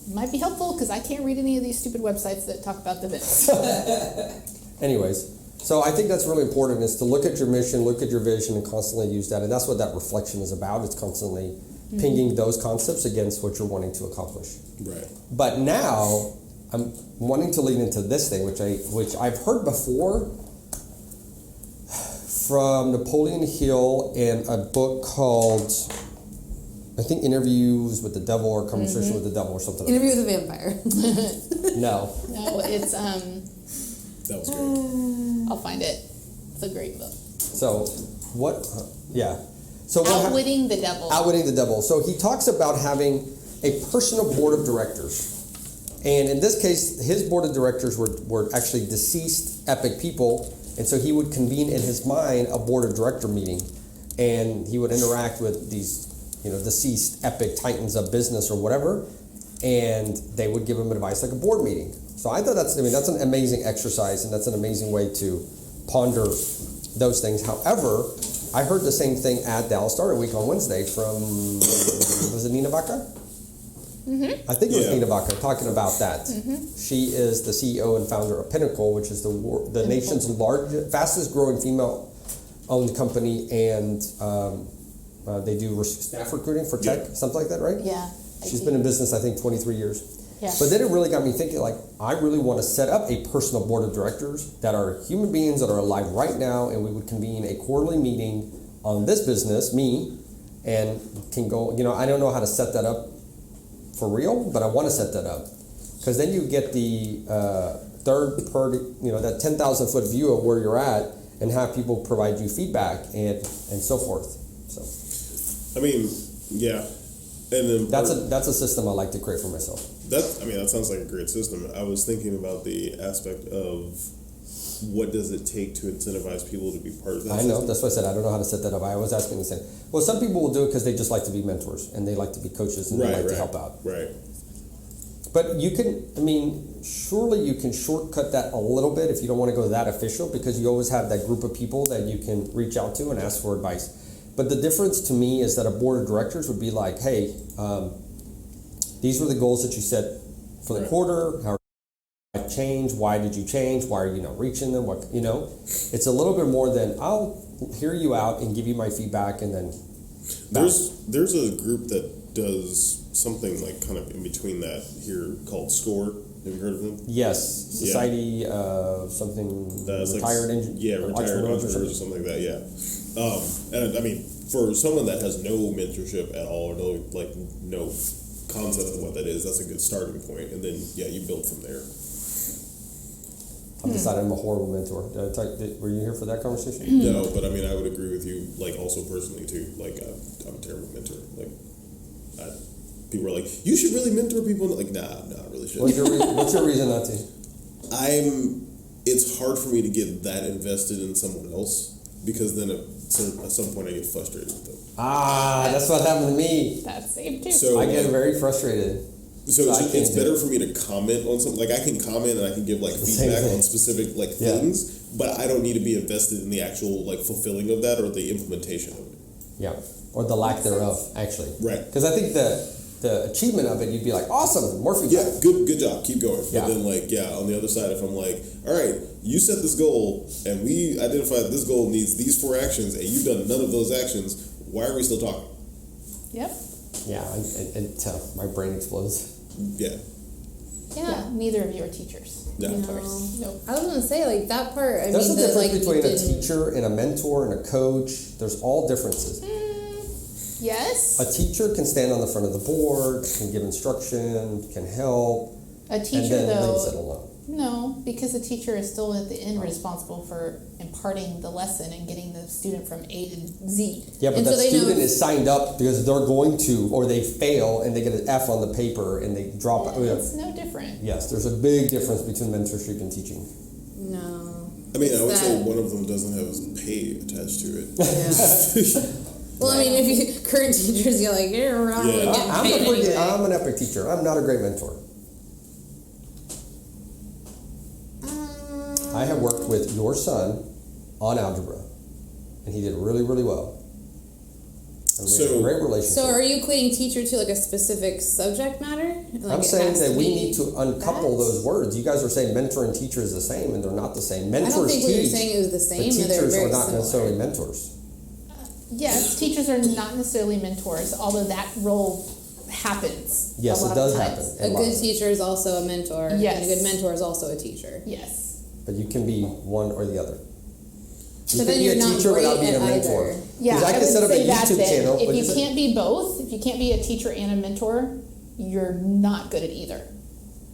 it might be helpful, because I can't read any of these stupid websites that talk about the events. Anyways, so I think that's really important, is to look at your mission, look at your vision, and constantly use that. And that's what that reflection is about. It's constantly pinging those concepts against what you're wanting to accomplish. Right. But now I'm wanting to lead into this thing, which I've heard before from Napoleon Hill and a book called, I think, Interviews with the Devil or Conversation with the Devil or something. Interview with a Vampire. No. No, it's That was great. I'll find it. It's a great book. So what? Yeah. So what Outwitting the Devil. Outwitting the Devil. So he talks about having a personal board of directors. And in this case, his board of directors were actually deceased epic people. And so he would convene in his mind a board of director meeting. And he would interact with these, deceased epic titans of business or whatever. And they would give him advice like a board meeting. So I thought that's an amazing exercise, and that's an amazing way to ponder those things. However, I heard the same thing at Dallas Startup Week on Wednesday from, was it Nina Vaca? Mm-hmm. I think it was Nina Vaca talking about that. Mm-hmm. She is the CEO and founder of Pinnacle, which is the nation's fastest growing female-owned company, and they do staff recruiting for tech, something like that, right? Yeah. She's been in business, I think, 23 years. Yeah. But then it really got me thinking, I really want to set up a personal board of directors that are human beings that are alive right now, and we would convene a quarterly meeting on this business, me, and can go, I don't know how to set that up for real, but I want to set that up. Because then you get the third party, that 10,000 foot view of where you're at, and have people provide you feedback and so forth. So, I mean, yeah. And then that's a system I like to create for myself. That sounds like a great system. I was thinking about the aspect of what does it take to incentivize people to be part of that system. I know, that's why I said I don't know how to set that up. I was asking the same. Well, some people will do it because they just like to be mentors and they like to be coaches and they like to help out. Right. But you can, surely you can shortcut that a little bit if you don't want to go that official, because you always have that group of people that you can reach out to and ask for advice. But the difference to me is that a board of directors would be like, hey, these were the goals that you set for the quarter. How change? Why did you change? Why are you not reaching them? It's a little bit more than I'll hear you out and give you my feedback and then. There's a group that does something like kind of in between that here called SCORE. Have you heard of them? Yes, Society something retired retired entrepreneurs or something like that. Yeah, and I mean, for someone that has no mentorship at all or no concept of what that is, that's a good starting point, and then you build from there. I've decided I'm a horrible mentor. Were you here for that conversation? No, but I mean, I would agree with you. Also personally too. I'm a terrible mentor. People are like, you should really mentor people. Nah, I really shouldn't. What's your reason not to? It's hard for me to get that invested in someone else because then at some point I get frustrated with them. That's what happened to me. That's same too. So I get very frustrated. So it's better for me to comment on something. I can comment and I can give feedback on specific things, but I don't need to be invested in the actual fulfilling of that or the implementation of it. Yeah, or the lack thereof, actually. Right. Because I think the achievement of it, you'd be like, awesome, more feedback. Yeah, good job, keep going. But then on the other side, if I'm like, all right, you set this goal and we identified this goal needs these 4 actions and you've done none of those actions, why are we still talking? Yep. Yeah, and my brain explodes. Yeah. Yeah. Neither of you are teachers. No. Mentors. Nope. I was gonna say that part. There's a difference between a teacher and a mentor and a coach. There's all differences. Yes. A teacher can stand on the front of the board, can give instruction, can help. A teacher, and then though, leaves it alone. No, because the teacher is still at the end responsible for imparting the lesson and getting the student from A to Z. Yeah, but and that so student is signed up because they're going to, or they fail and they get an F on the paper and they drop out. It's no different. Yes, there's a big difference between mentorship and teaching. No. I mean, I would say one of them doesn't have pay attached to it. Yeah. Well, I mean, if current teachers, you're like, you're wrong. I'm an epic teacher. I'm not a great mentor. I have worked with your son on algebra, and he did really, really well. And we had a great relationship. So, are you equating teacher to a specific subject matter? I'm saying that we need to uncouple those words. You guys are saying mentor and teacher is the same, and they're not the same. Mentors I don't think teach, what you're saying is the same. but teachers they're very are not similar. necessarily mentors. Yes, teachers are not necessarily mentors, although that role happens. Yes, a it lot does of happen. times. A good teacher is also a mentor. Yes. And a good mentor is also a teacher. Yes. But you can be one or the other. So could then be you're a not teacher without great being a at mentor. either. Yeah, Because I I could would set up a say that YouTube then. channel. If what'd you say? can't be both, if you can't be a teacher and a mentor, you're not good at either.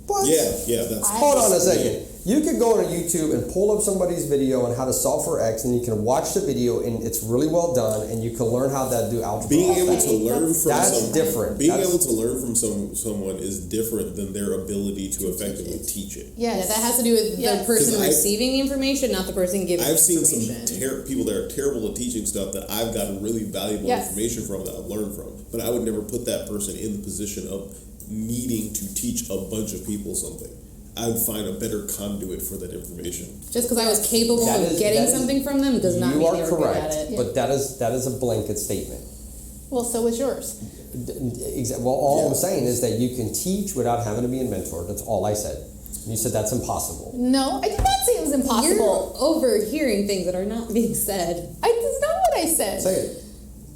What? Yeah, that's. Hold on a second. You could go on YouTube and pull up somebody's video on how to solve for X, and you can watch the video, and it's really well done, and you can learn how to do algebra. Being able Okay, to learn from that's different. Being That's- able to learn from someone is different than their ability to effectively teach it. Yeah, Yes. that has to do with the Yes. person 'Cause receiving the information, not the person giving I've the seen some information. people that are terrible at teaching stuff that I've gotten really valuable Yes. information from that I've learned from. But I would never put that person in the position of needing to teach a bunch of people something. I would find a better conduit for that information. Just because I was capable That of is- getting that is- something from them does not You mean are they were good correct, at it. but that is a blanket statement. Well, so is yours. Well, all I'm Yeah. saying is that you can teach without having to be a mentor. That's all I said. You said that's impossible. No, I did not say it was impossible. You're overhearing things that are not being said. That's not what I said. Say it.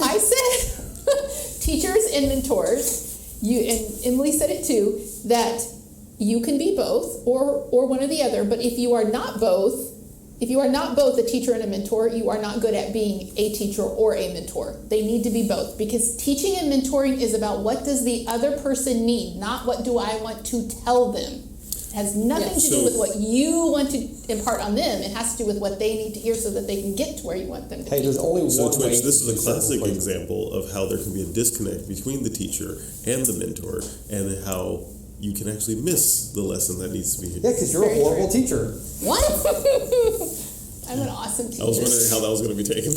I said teachers and mentors. You and Emily said it too, that you can be both or one or the other. But if you are not both, a teacher and a mentor, you are not good at being a teacher or a mentor. They need to be both, because teaching and mentoring is about what does the other person need, not what do I want to tell them. It has nothing Yes. to do So- with what you want to impart on them. It has to do with what they need to hear so that they can get to where you want them to Hey, be. there's only So one way. Twitch, this to is a do certain classic places. example of how there can be a disconnect between the teacher and the mentor, and how you can actually miss the lesson that needs to be. Yeah, because you're a Very horrible true. teacher. What? I'm an awesome teacher. I was wondering how that was going to be taken.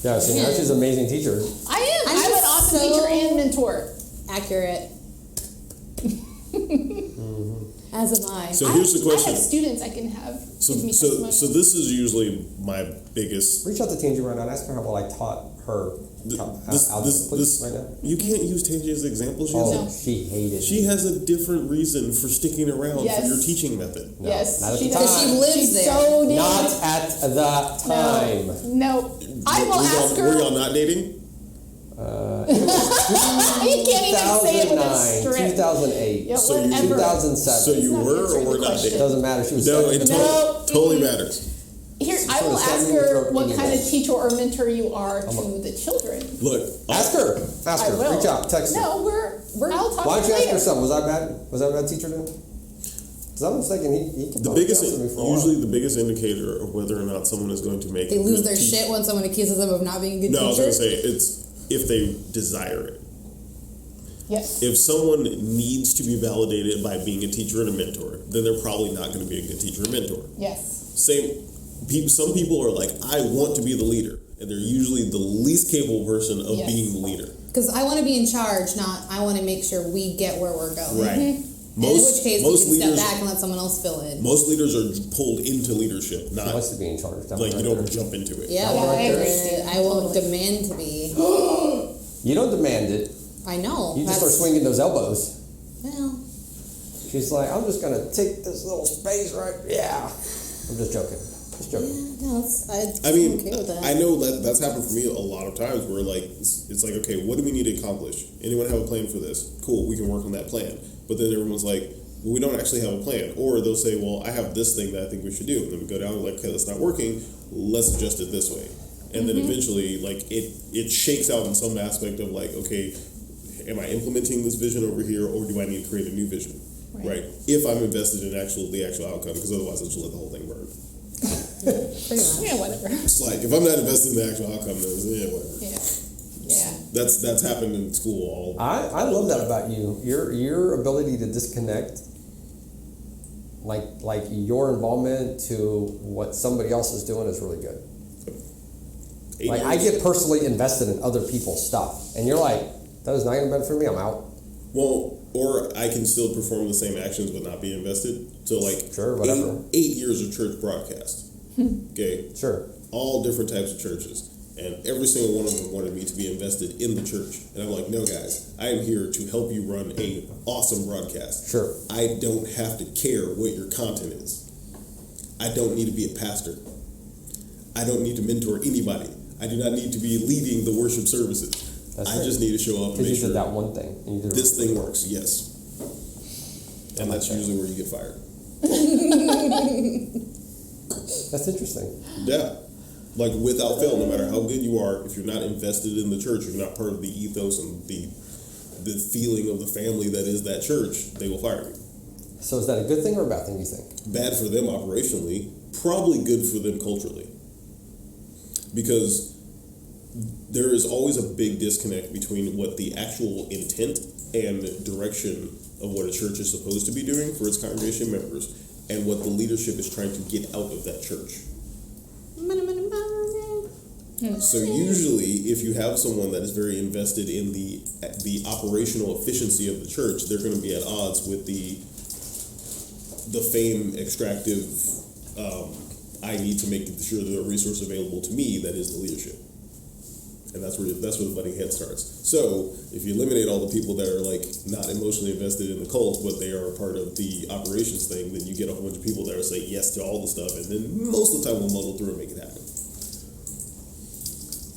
Yeah, so now she's an amazing teacher. I am. I'm I'm an just awesome so- teacher and mentor. Accurate. As am I. So here's the I question. have students I can have give me testimony. So this is usually my biggest. Reach out to Tangy right now and ask her how well I taught her algebra, please, right now. You can't use Tangy as examples. Oh, No. she hated She me. has a different reason for sticking around Yes. for your teaching method. No, Yes, not at she the does. time. She lives She's there. so damn. Not at the time. No. I will ask Were y'all her. not dating? You can't even say it with a 2009, strip. 2008, Yeah, So you- whatever. 2007. So you not were or answering were the not question. dating? Doesn't matter. She was No, it No. totally matters. Here, I sort will of stabbed ask me in the her throat what kind anyway. of teacher or mentor you are to the children. Look, Ask her. Ask I her. will. Reach out. Text her. No, I'll talk Why to don't you her ask her later. something? Was I bad? Was I a bad teacher then? Because I'm thinking he can the probably biggest, counsel me for a while. usually the biggest indicator of whether or not someone is going to make They a lose good their teacher- shit when someone accuses them of not being a good No, I was teacher. going to say it's if they desire it. Yes. If someone needs to be validated by being a teacher and a mentor, then they're probably not going to be a good teacher or mentor. Yes. Some people are like, I want to be the leader, and they're usually the least capable person of Yes. being the leader. Because I want to be in charge, not I want to make sure we get where we're going. Right. In which case, we most can step leaders, back and let someone else fill in. most leaders are pulled into leadership, She not wants to be in charge. That like one you right don't there. jump into it. Yeah, Yeah, well, I agree. I will demand to be. You don't demand it. I know. You just that's- start swinging those elbows. Well, She's like, I'm just gonna take this little space right. Yeah. I'm just joking. Just joking. no, I mean, I'm okay with that. I know that's happened for me a lot of times where like it's like, okay, what do we need to accomplish? Anyone have a plan for this? Cool, we can work on that plan. But then everyone's like, well, we don't actually have a plan. Or they'll say, well, I have this thing that I think we should do. And then we go down and we're like, okay, that's not working. Let's adjust it this way. And then eventually, like it shakes out in some aspect of like, okay, am I implementing this vision over here, or do I need to create a new vision? Right. If I'm invested in the actual outcome, because otherwise I'll just let the whole thing burn. Pretty much. Yeah, whatever. It's like if I'm not invested in the actual outcome, then yeah, whatever. Yeah. Yeah. That's happened in school all. I love that about you. Your ability to disconnect, like your involvement to what somebody else is doing is really good. 8 Like I years. get personally invested in other people's stuff, and you're like, that is not even better for me. I'm out. Well, or I can still perform the same actions but not be invested. So like Sure, whatever. 8 years of church broadcast. Okay, Sure. all different types of churches. And every single one of them wanted me to be invested in the church. And I'm like, no, guys, I am here to help you run a awesome broadcast. Sure. I don't have to care what your content is. I don't need to be a pastor. I don't need to mentor anybody. I do not need to be leading the worship services. That's I right. just need to show up and Because make you sure did that one thing. And you did it this really thing well. works. Yes. And like that's that. usually where you get fired. That's interesting. Yeah. Like without fail, no matter how good you are, if you're not invested in the church, if you're not part of the ethos and the feeling of the family that is that church, they will fire you. So is that a good thing or a bad thing, you think? Bad for them operationally, probably good for them culturally. Because there is always a big disconnect between what the actual intent and direction of what a church is supposed to be doing for its congregation members and what the leadership is trying to get out of that church. So usually, if you have someone that is very invested in the operational efficiency of the church, they're going to be at odds with the fame extractive. I need to make sure there are resources available to me. That is the leadership, and that's where the butting head starts. So if you eliminate all the people that are like not emotionally invested in the cult, but they are a part of the operations thing, then you get a whole bunch of people that will say yes to all the stuff, and then most of the time we'll muddle through and make it happen.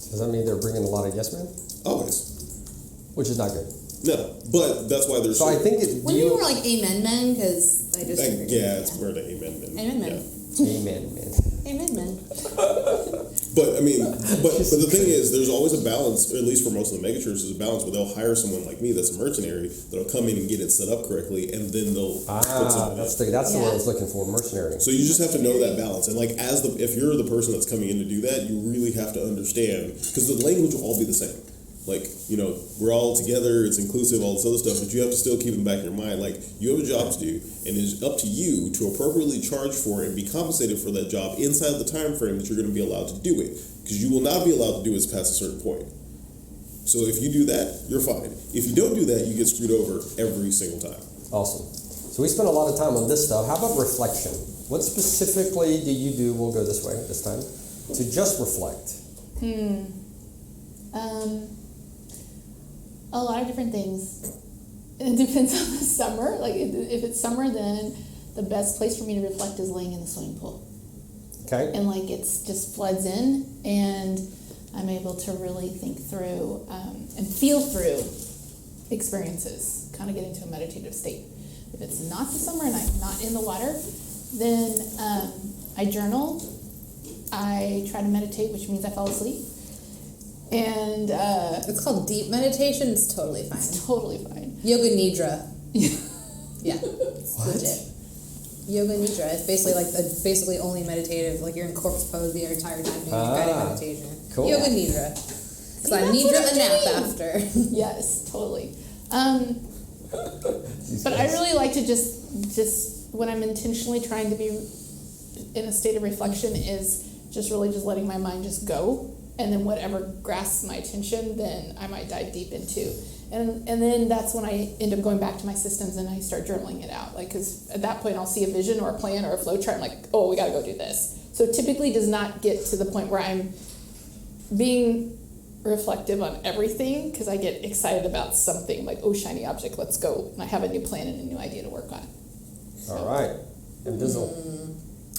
Does that mean they're bringing a lot of yes men? Always. Which is not good. No, but that's why there's. So I think it. When you were like amen men, because I just. Yeah, it's more the amen men. Amen men. Yeah. Amen, man. Amen men. But I mean, but the thing is, there's always a balance, or at least for most of the megachurches, there's a balance where they'll hire someone like me that's a mercenary that'll come in and get it set up correctly, and then they'll put someone That's in. the word I was looking for, mercenary. So you just have to know that balance, and like if you're the person that's coming in to do that, you really have to understand, because the language will all be the same. Like, we're all together, it's inclusive, all this other stuff, but you have to still keep in the back of your mind, like, you have a job to do, and it's up to you to appropriately charge for it and be compensated for that job inside the time frame that you're going to be allowed to do it. Because you will not be allowed to do it past a certain point. So if you do that, you're fine. If you don't do that, you get screwed over every single time. Awesome. So we spent a lot of time on this stuff. How about reflection? What specifically do you do, we'll go this way this time, to just reflect? A lot of different things. It depends on the summer. Like if it's summer, then the best place for me to reflect is laying in the swimming pool. Okay. And like it's just floods in, and I'm able to really think through and feel through experiences, kind of get into a meditative state. If it's not the summer and I'm not in the water, then I journal. I try to meditate, which means I fall asleep. And It's called deep meditation. It's totally fine. it's totally fine. Yoga Nidra. Yeah, it's legit. Yoga Nidra is basically only meditative. Like you're in corpse pose the entire time doing guided meditation. Cool. Yoga Nidra. Because I Nidra a nap after. Yes, totally. But I really like to just when I'm intentionally trying to be in a state of reflection is just really just letting my mind just go, and then whatever grasps my attention, then I might dive deep into. And then that's when I end up going back to my systems and I start journaling it out. Like, because at that point I'll see a vision or a plan or a flow chart. I'm like, oh, we got to go do this. So it typically does not get to the point where I'm being reflective on everything, because I get excited about something like, oh, shiny object, let's go. And I have a new plan and a new idea to work on. So. All right. Invisible.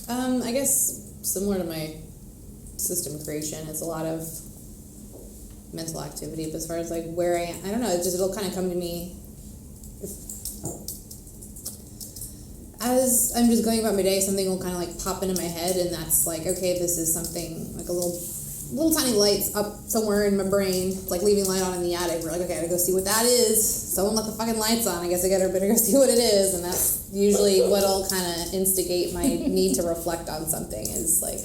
I guess similar to my system creation, it's a lot of mental activity. But as far as like where I don't know, it'll kind of come to me as I'm just going about my day. Something will kind of like pop into my head, and that's like, okay, this is something like a little tiny lights up somewhere in my brain, like leaving light on in the attic. We're like, okay, I gotta go see what that is. Someone left the fucking lights on. I guess I better go see what it is. And that's usually what'll kind of instigate my need to reflect on something, is like,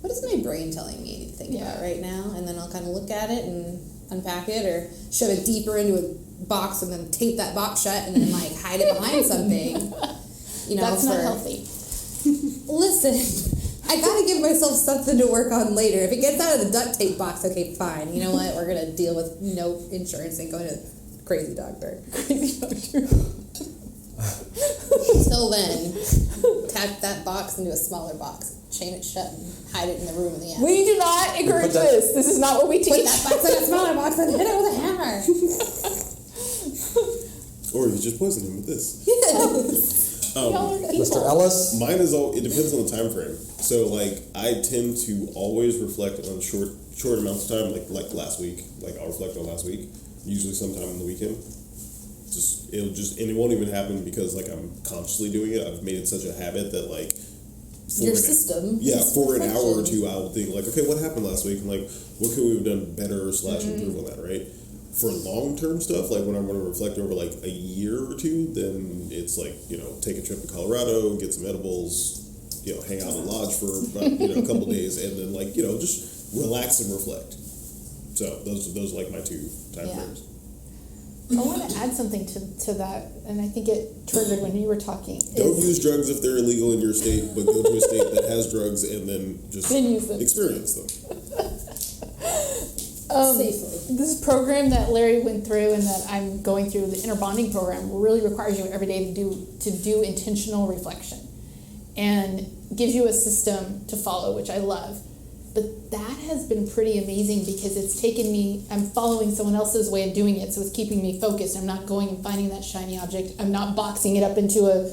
what is my brain telling me to think about right now? And then I'll kind of look at it and unpack it, or shove it deeper into a box and then tape that box shut and then like hide it behind something. That's not healthy. Listen, I gotta give myself something to work on later. If it gets out of the duct tape box, okay, fine. You know what? We're gonna deal with no insurance and go to a crazy doctor. Crazy doctor. Until then, tap that box into a smaller box, chain it shut, and hide it in the room in the attic. We do not encourage this. This is not what we teach. Put that box in a smaller box and hit it with a hammer. Or you just poison him with this. Mr. Ellis? Mine is it depends on the time frame. So like I tend to always reflect on short amounts of time, like last week. Like I'll reflect on last week, usually sometime on the weekend. And it won't even happen because like I'm consciously doing it. I've made it such a habit that like Your system. Yeah, is for an hour or reflection. two, I'll think like, okay, what happened last week, and like, what could we have done better / improve on that, right? For long term stuff, like when I want to reflect over like a year or two, then it's like, take a trip to Colorado, get some edibles, hang out in a lodge for about, a couple days, and then like, just relax and reflect. So those are like my 2 time frames. I want to add something to that, and I think it triggered when you were talking. Don't use drugs if they're illegal in your state, but go to a state that has drugs and then just Then use them. experience them. Safely. This program that Larry went through and that I'm going through, the inner bonding program, really requires you every day to do intentional reflection, and gives you a system to follow, which I love. But that has been pretty amazing because it's taken me, I'm following someone else's way of doing it, so it's keeping me focused. I'm not going and finding that shiny object. I'm not boxing it up into a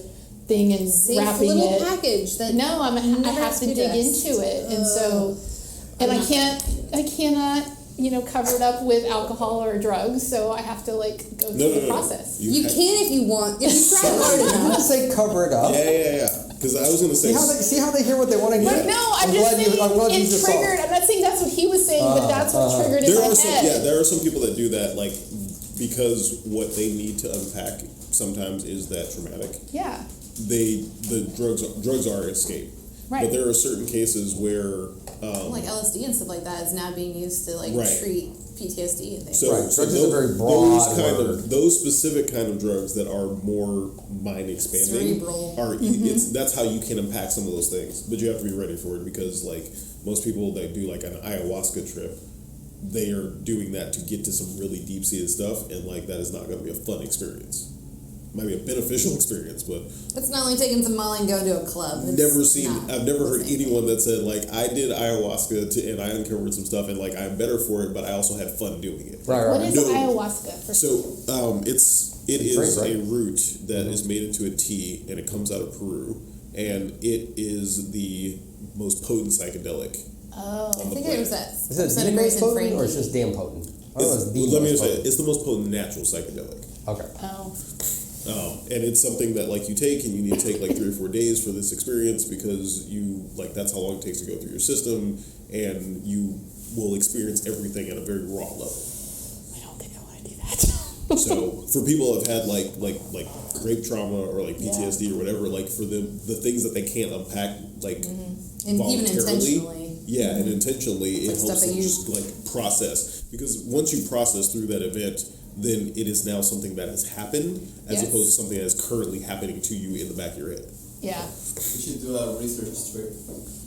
thing and Safe wrapping little it. package that No, I never have to dig suggests. into it, and so, and I cannot, cover it up with alcohol or drugs. So I have to go through the process. You can if you want. If you try hard I'm enough. gonna say cover it up. Yeah. Because I was gonna say, See how they hear what they want to hear. But no, I'm just saying it triggered. I'm not saying that's what he was saying, but that's what triggered in there my are some, head. there are some people that do that, like because what they need to unpack sometimes is that traumatic. Yeah. The drugs are escape. Right. But there are certain cases where Like LSD and stuff like that is now being used to Right. treat PTSD and things. So, Right, so drugs is a very broad word. those specific kind of drugs that are more mind expanding Cerebral. are that's how you can unpack some of those things. But you have to be ready for it because like most people that do like an ayahuasca trip, they are doing that to get to some really deep seated stuff, and like that is not going to be a fun experience. Might be a beneficial experience, but It's not like taking some Molly and going to a club. It's I've never heard the same anyone that said like I did ayahuasca and I uncovered some stuff and like I'm better for it, but I also had fun doing it. Right. What is No. ayahuasca? So it is drink, right? a root that is made into a tea, and it comes out of Peru, and it is the most potent psychedelic. Oh, on I the think planet. it was that. Is it episode the of most Grace and potent Frankie. or it's just damn potent? I don't know, it's the Let me most just say, potent. it's the most potent natural psychedelic. Okay. oh, And it's something that like you take, and you need to take like 3 or 4 days for this experience because you like that's how long it takes to go through your system, and you will experience everything at a very raw level. I don't think I want to do that. So for people who have had like rape trauma or like PTSD or whatever, like for the things that they can't unpack like And even voluntarily, intentionally. yeah, and intentionally it Like stuff helps that them you- just like process, because once you process through that event, then it is now something that has happened as Yes. opposed to something that is currently happening to you in the back of your head. Yeah. We should do a research trip.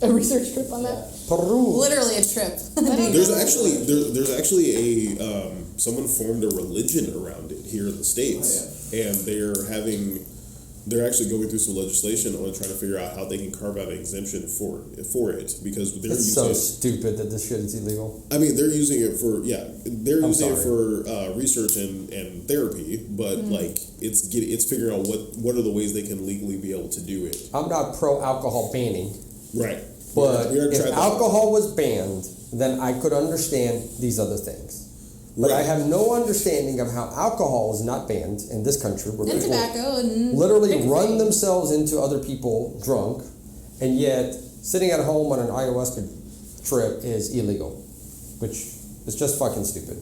A research trip on that. Peru. Literally a trip. There's actually a someone formed a religion around it here in the States, and they're actually going through some legislation on trying to figure out how they can carve out an exemption for it because they're It's using so it. stupid that this shit is illegal. I mean, they're using it for I'm using it sorry. for research and therapy, but like it's figuring out what are the ways they can legally be able to do it. I'm not pro alcohol banning, Right. but We already if tried that. alcohol was banned, then I could understand these other things. But I Right. have no understanding of how alcohol is not banned in this country, where And people tobacco and literally nicotine. run themselves into other people drunk, and yet sitting at home on an ayahuasca trip is illegal, which is just fucking stupid.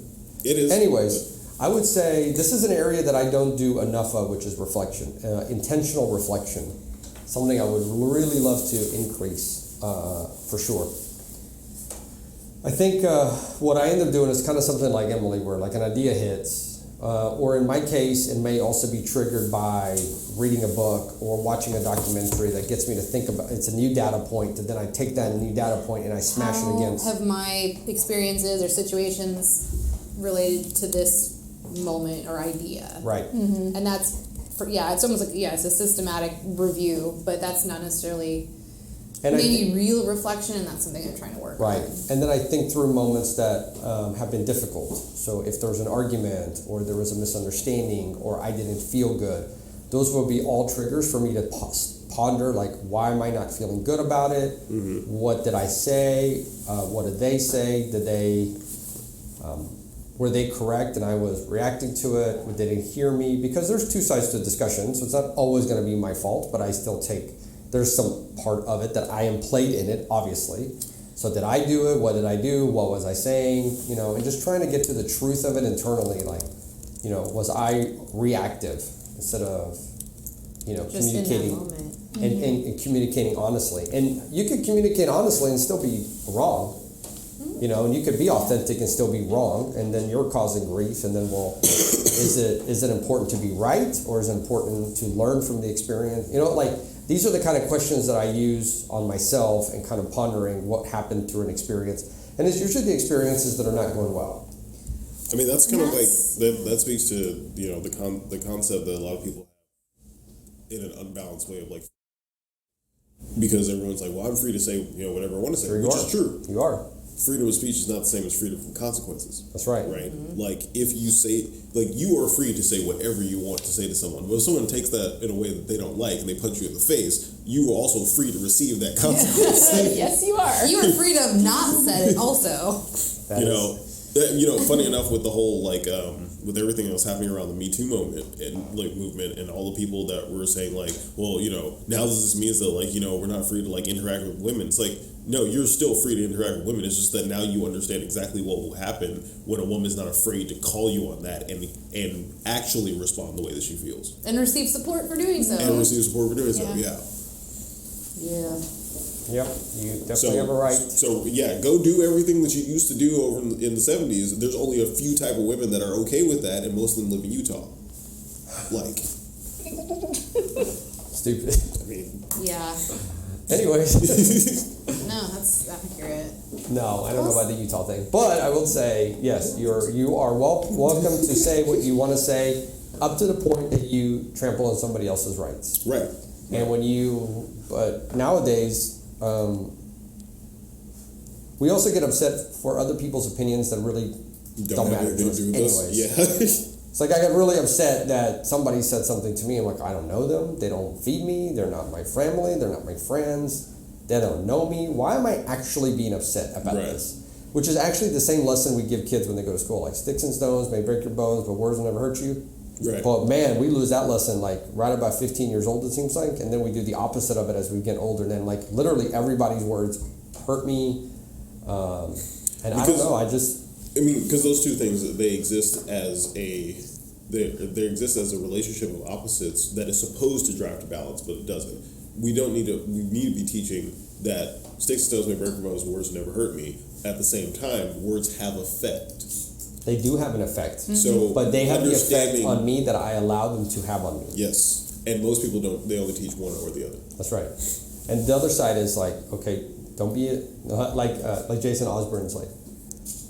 It is. Anyways, I would say this is an area that I don't do enough of, which is reflection, intentional reflection. Something I would really love to increase, for sure. I think what I end up doing is kind of something like Emily, where like an idea hits, or in my case, it may also be triggered by reading a book or watching a documentary that gets me to think about. It's a new data point, and then I take that new data point and I smash it against. Have my experiences or situations related to this moment or idea? Right. And that's it's almost like it's a systematic review, but that's not necessarily And maybe real reflection, and that's something I'm trying to work Right. on. And then I think through moments that have been difficult. So if there's an argument or there was a misunderstanding or I didn't feel good, those will be all triggers for me to ponder, like, why am I not feeling good about it? What did I say? What did they say? Were they correct and I was reacting to it? They didn't hear me? Because there's two sides to the discussion, so it's not always going to be my fault, but I still take there's some part of it that I am played in it, obviously. So did I do it? What did I do? What was I saying? You know, and just trying to get to the truth of it internally. Like, you know, was I reactive instead of, you know, Just communicating in that moment. and communicating honestly. And you could communicate honestly and still be wrong. You know, and you could be authentic and still be wrong, and then you're causing grief. And then, well, is it important to be right, or is it important to learn from the experience? You know, like these are the kind of questions that I use on myself and kind of pondering what happened through an experience. And it's usually the experiences that are not going well. I mean, that's kind of like that speaks to, you know, the concept that a lot of people have in an unbalanced way of like, because everyone's like, well, I'm free to say, you know, whatever I want to say, which is true. You are. Freedom of speech is not the same as freedom from consequences. That's right. Right? Like, if you say, like, you are free to say whatever you want to say to someone. But if someone takes that in a way that they don't like and they punch you in the face, you are also free to receive that consequence. Yes, you are. You are free to have not said it also. You know, funny enough, with the whole, like, with everything that was happening around the Me Too movement and all the people that were saying, like, well, you know, now this means that, like, you know, we're not free to, like, interact with women. It's like, no, you're still free to interact with women. It's just that now you understand exactly what will happen when a woman's not afraid to call you on that and actually respond the way that she feels. And receive support for doing so. And receive support for doing so, yeah. Yeah. Yep, you definitely have a right. So yeah, go do everything that you used to do over in the 70s. There's only a few type of women that are okay with that, and most of them live in Utah. Like, Stupid. I mean, Yeah. Anyways, No, that's accurate. no, I don't know about the Utah thing, but I will say yes, you are welcome to say what you want to say, up to the point that you trample on somebody else's rights. right. And but nowadays, we also get upset for other people's opinions that really don't have matter to anything us to do with anyways. us. Yeah. It's like I got really upset that somebody said something to me. I'm like, I don't know them. They don't feed me. They're not my family. They're not my friends. They don't know me. Why am I actually being upset about this? Which is actually the same lesson we give kids when they go to school. Like, sticks and stones may break your bones, but words will never hurt you. Right. But man, we lose that lesson like right about 15 years old, it seems like. And then we do the opposite of it as we get older. And then like literally everybody's words hurt me. And I don't know, I mean, because those two things, they exist as they exist as a relationship of opposites that is supposed to drive to balance, but it doesn't. We need to be teaching that sticks and stones may break your bones, words never hurt me. At the same time, words have effect. they do have an effect. So, But they have the effect understanding- on me that I allow them to have on me. Yes, and most people don't. They only teach one or the other. That's right. And the other side is like, okay, don't be like Jason Osborne's like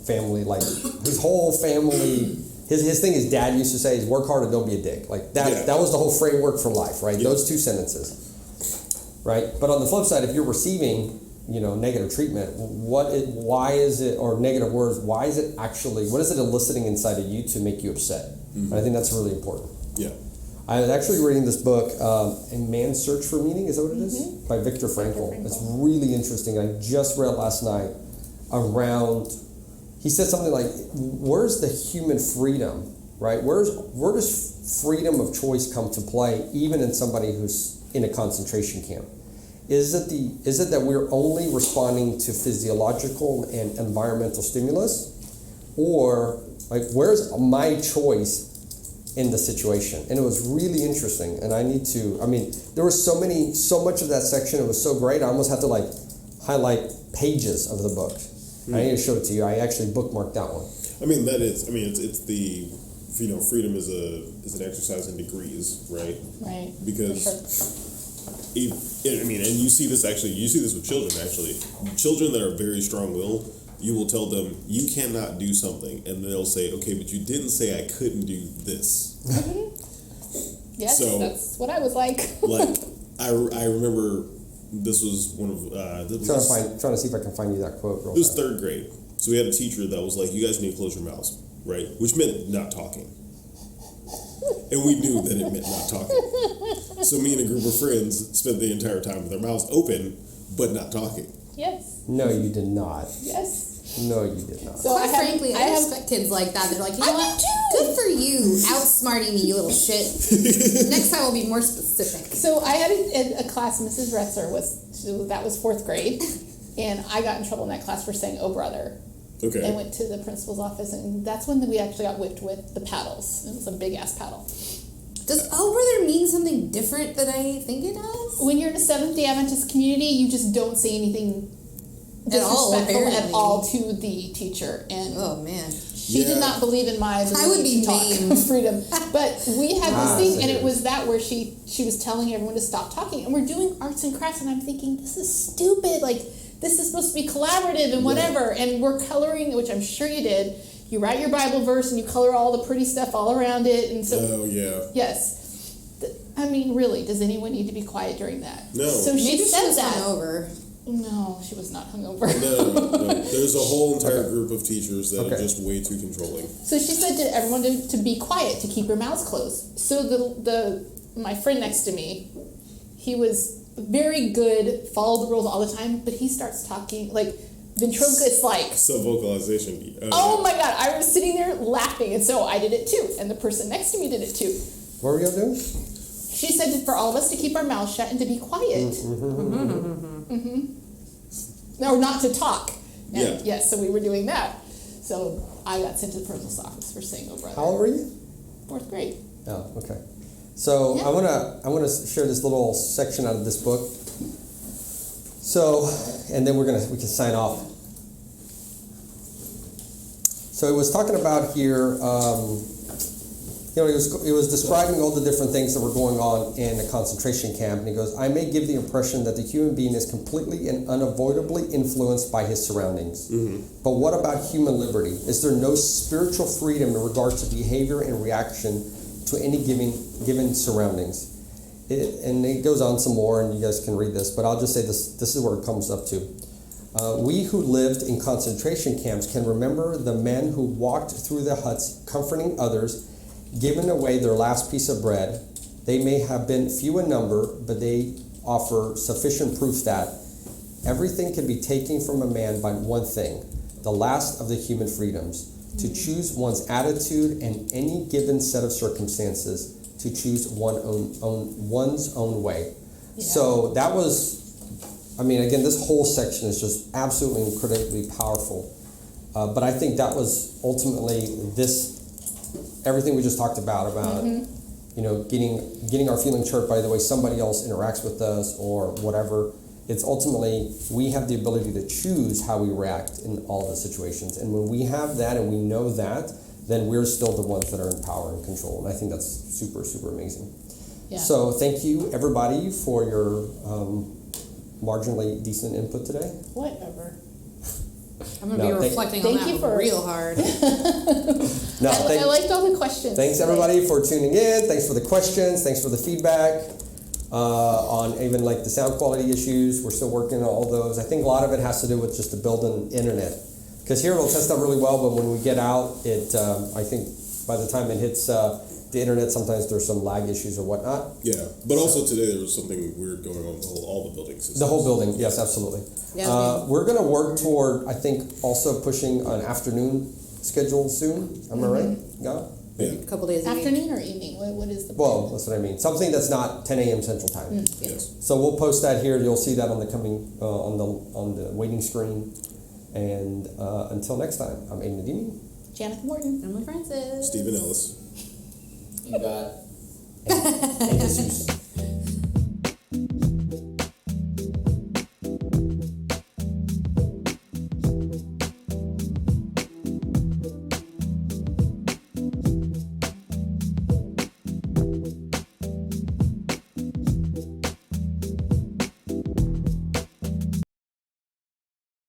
family, like his whole family. His thing is dad used to say is work hard or don't be a dick. Like that. Yeah. That was the whole framework for life, right? Yeah. Those two sentences, right? But on the flip side, if you're receiving, negative treatment, why is it, or negative words, why is it actually, what is it eliciting inside of you to make you upset? And I think that's really important. Yeah. I was actually reading this book, In Man's Search for Meaning, is that what it is? By Viktor Frankl. It's really interesting. I just read it last night around, he said something like, where's the human freedom, right? Where does freedom of choice come to play, even in somebody who's in a concentration camp? Is it that we're only responding to physiological and environmental stimulus? Or like, where's my choice in the situation? And it was really interesting. And there was so much of that section. It was so great. I almost had to like highlight pages of the book. I need to show it to you. I actually bookmarked that one. It's the, freedom is an exercise in degrees, right? Right. Because and you see this with children, actually. Children that are very strong-willed, you will tell them, you cannot do something, and they'll say, okay, but you didn't say I couldn't do this. Yes, So, that's what I was like. Like, I remember this was one of... Trying to see if I can find you that quote real It was fast. third grade. So we had a teacher that was like, you guys need to close your mouths, right? Which meant not talking. And we knew that it meant not talking. So me and a group of friends spent the entire time with our mouths open, but not talking. Yes. No, you did not. Yes. No, you did not. So Quite frankly, I respect kids like that. They're like, you know what? Good for you, outsmarting me, you little shit. Next time we'll be more specific. So I had a class, Mrs. Retzer that was 4th grade, and I got in trouble in that class for saying, "Oh brother," Okay. and went to the principal's office, and that's when we actually got whipped with the paddles. It was a big ass paddle. Does "oh brother" mean something different than I think it does? When you're in a Seventh-day Adventist community, you just don't say anything At all, disrespectful at apparently. all to the teacher, and Oh man. she did not believe in my ability I would be to talk mean. freedom. But we had this thing, and it serious. was that where she was telling everyone to stop talking, and we're doing arts and crafts, and I'm thinking, this is stupid. Like, this is supposed to be collaborative and whatever, and we're coloring, which I'm sure you did. You write your Bible verse, and you color all the pretty stuff all around it, and so Oh yeah. yes. I mean, really, does anyone need to be quiet during that? No. So Maybe she she said was that. hungover. No, she was not hungover. No. There's a whole entire group of teachers that are Okay. just way too controlling. So she said to everyone to be quiet, to keep your mouths closed. So my friend next to me, he was very good, followed the rules all the time, but he starts talking like ventriloquist like. So vocalization. Oh my god! I was sitting there laughing, and so I did it too, and the person next to me did it too. What were y'all doing? She said for all of us to keep our mouths shut and to be quiet. Or not to talk. And Yeah. yes, so we were doing that. So I got sent to the principal's office for saying, "Oh brother." How old were you? 4th grade. Oh, okay. So Yeah. I wanna share this little section out of this book. So, and then we can sign off. So it was talking about here. It was describing all the different things that were going on in a concentration camp, and he goes, "I may give the impression that the human being is completely and unavoidably influenced by his surroundings. But what about human liberty? Is there no spiritual freedom in regard to behavior and reaction to any given surroundings?" And it goes on some more, and you guys can read this, but I'll just say this. This is where it comes up to. We who lived in concentration camps can remember the men who walked through the huts comforting others, giving away their last piece of bread. They may have been few in number, but they offer sufficient proof that everything can be taken from a man by one thing, the last of the human freedoms, to choose one's attitude in any given set of circumstances, to choose one's own way. Yeah. So that was, I mean, again, this whole section is just absolutely incredibly powerful. But I think that was ultimately everything we just talked about getting our feelings hurt by the way somebody else interacts with us or whatever. It's ultimately we have the ability to choose how we react in all the situations, and when we have that and we know that, then we're still the ones that are in power and control, and I think that's super, super amazing. Yeah. So thank you everybody for your marginally decent input today. Whatever. I'm gonna be reflecting on thank you that for- real hard. I liked all the questions. Thanks everybody for tuning in. Thanks for the questions. Thanks for the feedback on even like the sound quality issues. We're still working on all those. I think a lot of it has to do with just the building internet. Because here it'll test out really well, but when we get out, I think by the time it hits the internet, sometimes there's some lag issues or whatnot. Yeah, but also today there was something weird going on with all the building systems. The whole building, yes, absolutely. Yeah, We're going to work toward, I think, also pushing an afternoon schedule soon. Am I right? Yeah? Yeah. A couple days a week. Afternoon or evening? What is the Well, that's what I mean. Something that's not 10 a.m. Central Time. Yes. So we'll post that here. You'll see that on the coming on the waiting screen. And until next time, I'm Abe Nadimi. Jannica Morton. Emily Francis. Stephen Ellis. You got. And Jesus.